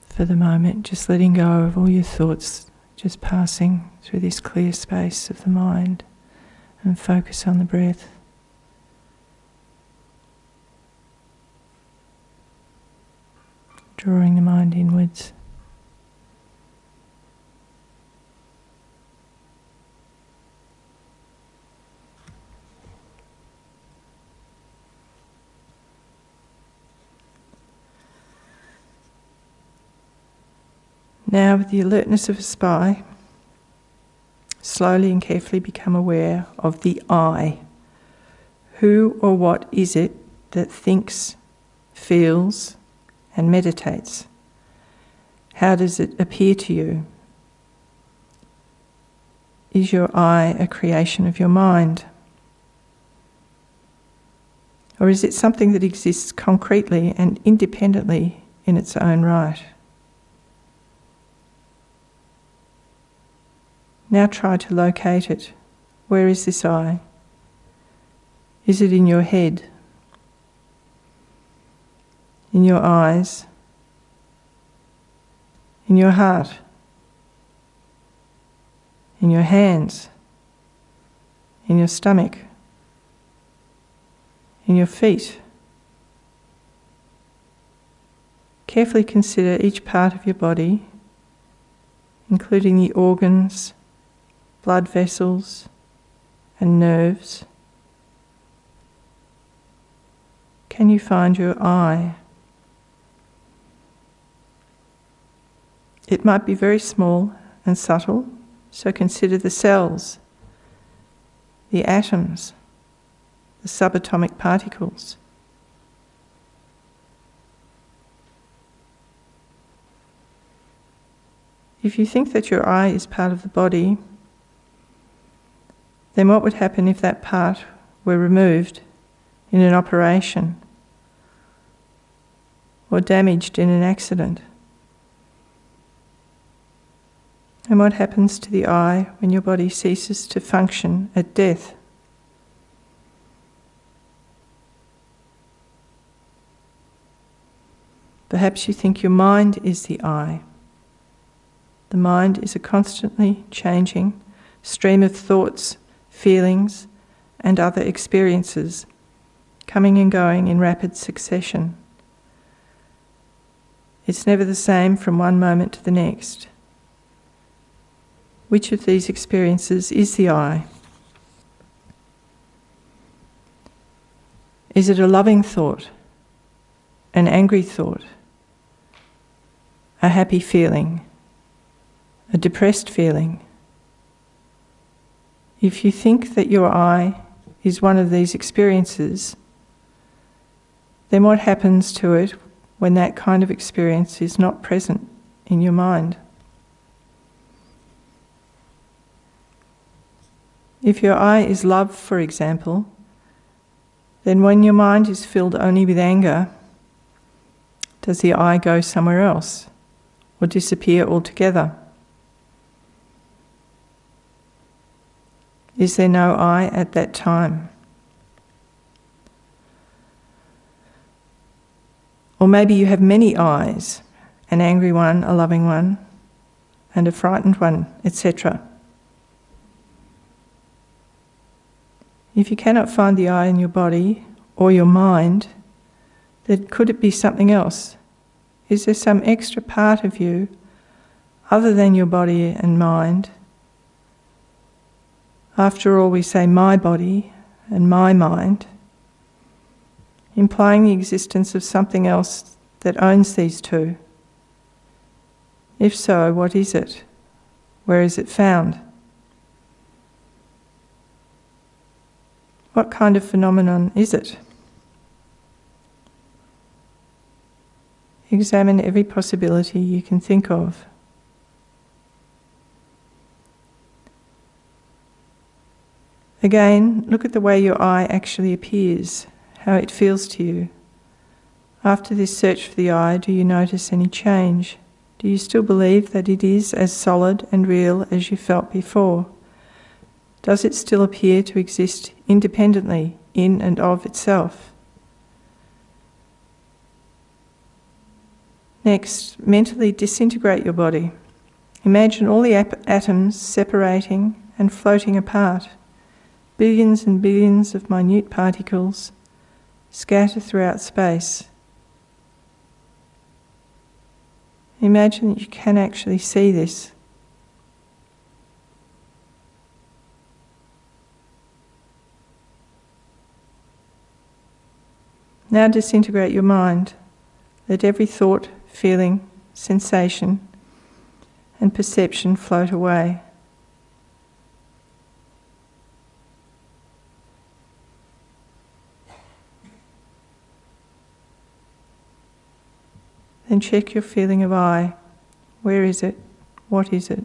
Speaker 1: For the moment, just letting go of all your thoughts, just passing through this clear space of the mind, and focus on the breath. Drawing the mind inwards. Now, with the alertness of a spy, slowly and carefully become aware of the I. Who or what is it that thinks, feels, and meditates? How does it appear to you? Is your I a creation of your mind? Or is it something that exists concretely and independently in its own right? Now try to locate it. Where is this I? Is it in your head? In your eyes? In your heart? In your hands? In your stomach? In your feet? Carefully consider each part of your body, including the organs, blood vessels, and nerves. Can you find your I? It might be very small and subtle, so consider the cells, the atoms, the subatomic particles. If you think that your I is part of the body, then what would happen if that part were removed in an operation or damaged in an accident? And what happens to the I when your body ceases to function at death? Perhaps you think your mind is the I. The mind is a constantly changing stream of thoughts, feelings, and other experiences, coming and going in rapid succession. It's never the same from one moment to the next. Which of these experiences is the I? Is it a loving thought, an angry thought, a happy feeling, a depressed feeling? If you think that your I is one of these experiences, then what happens to it when that kind of experience is not present in your mind? If your I is love, for example, then when your mind is filled only with anger, does the I go somewhere else or disappear altogether? Is there no I at that time? Or maybe you have many I's, an angry one, a loving one, and a frightened one, etc. If you cannot find the I in your body or your mind, then could it be something else? Is there some extra part of you other than your body and mind? After all, we say my body and my mind, implying the existence of something else that owns these two. If so, what is it? Where is it found? What kind of phenomenon is it? Examine every possibility you can think of. Again, look at the way your I actually appears, how it feels to you. After this search for the I, do you notice any change? Do you still believe that it is as solid and real as you felt before? Does it still appear to exist independently in and of itself? Next, mentally disintegrate your body. Imagine all the atoms separating and floating apart. Billions and billions of minute particles scatter throughout space. Imagine that you can actually see this. Now disintegrate your mind. Let every thought, feeling, sensation, and perception float away. Then check your feeling of I. Where is it? What is it?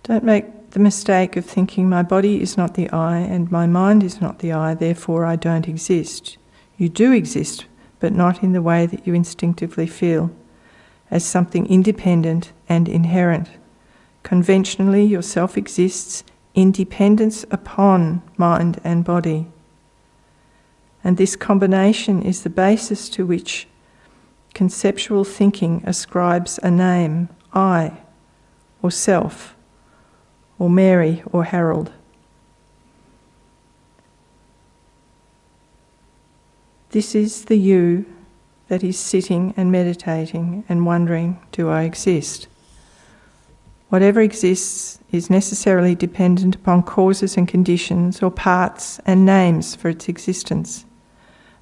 Speaker 1: Don't make the mistake of thinking my body is not the I and my mind is not the I, therefore I don't exist. You do exist, but not in the way that you instinctively feel, as something independent and inherent. Conventionally, yourself exists in dependence upon mind and body. And this combination is the basis to which conceptual thinking ascribes a name, I, or self, or Mary, or Harold. This is the you that is sitting and meditating and wondering, do I exist? Whatever exists is necessarily dependent upon causes and conditions or parts and names for its existence.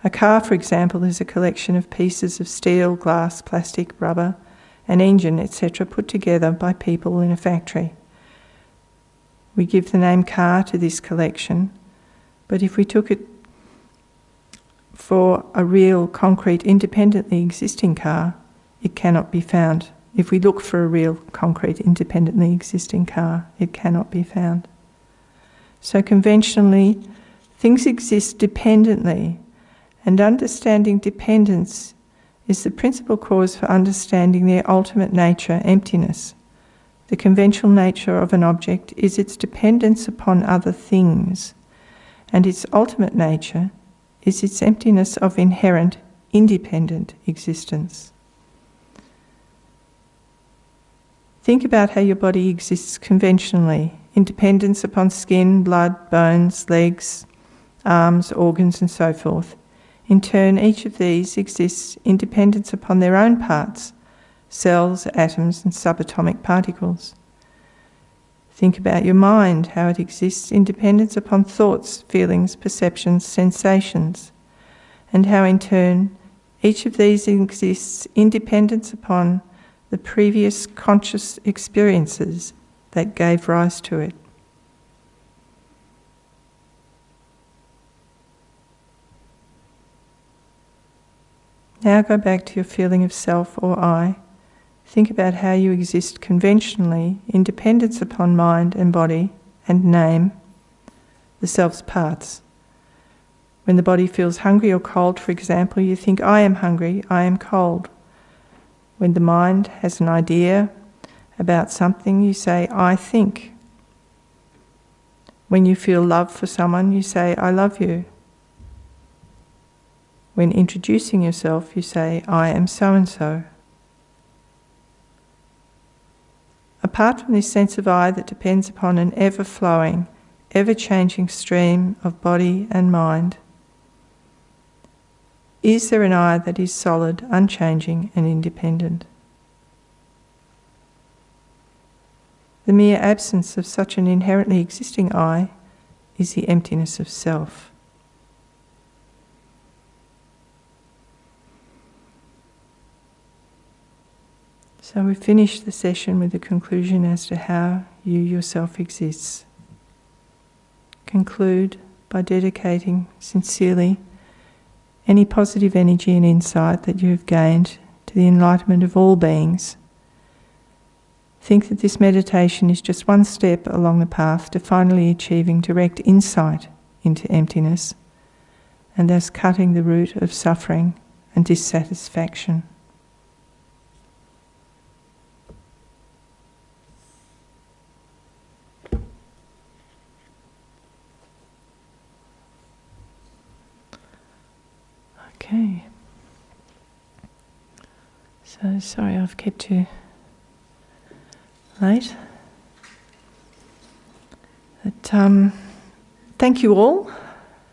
Speaker 1: A car, for example, is a collection of pieces of steel, glass, plastic, rubber, an engine, etc., put together by people in a factory. We give the name car to this collection, but if we took it for a real, concrete, independently existing car, it cannot be found. If we look for a real, concrete, independently existing car, it cannot be found. So conventionally, things exist dependently, and understanding dependence is the principal cause for understanding their ultimate nature, emptiness. The conventional nature of an object is its dependence upon other things, and its ultimate nature is its emptiness of inherent, independent existence. Think about how your body exists conventionally, in dependence upon skin, blood, bones, legs, arms, organs, and so forth. In turn, each of these exists in dependence upon their own parts, cells, atoms, and subatomic particles. Think about your mind, how it exists in dependence upon thoughts, feelings, perceptions, sensations, and how in turn each of these exists in dependence upon the previous conscious experiences that gave rise to it. Now go back to your feeling of self or I. Think about how you exist conventionally in dependence upon mind and body and name, the self's parts. When the body feels hungry or cold, for example, you think, I am hungry, I am cold. When the mind has an idea about something, you say, I think. When you feel love for someone, you say, I love you. When introducing yourself, you say, I am so-and-so. Apart from this sense of I that depends upon an ever-flowing, ever-changing stream of body and mind, is there an I that is solid, unchanging, and independent? The mere absence of such an inherently existing I is the emptiness of self. So we finished the session with a conclusion as to how you yourself exists. Conclude by dedicating sincerely any positive energy and insight that you have gained to the enlightenment of all beings. Think that this meditation is just one step along the path to finally achieving direct insight into emptiness, and thus cutting the root of suffering and dissatisfaction. Okay. So sorry I've kept you late. But thank you all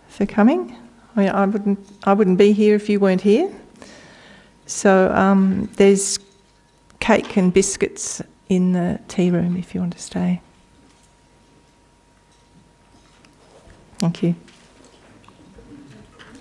Speaker 1: for coming. I wouldn't be here if you weren't here. So there's cake and biscuits in the tea room if you want to stay. Thank you.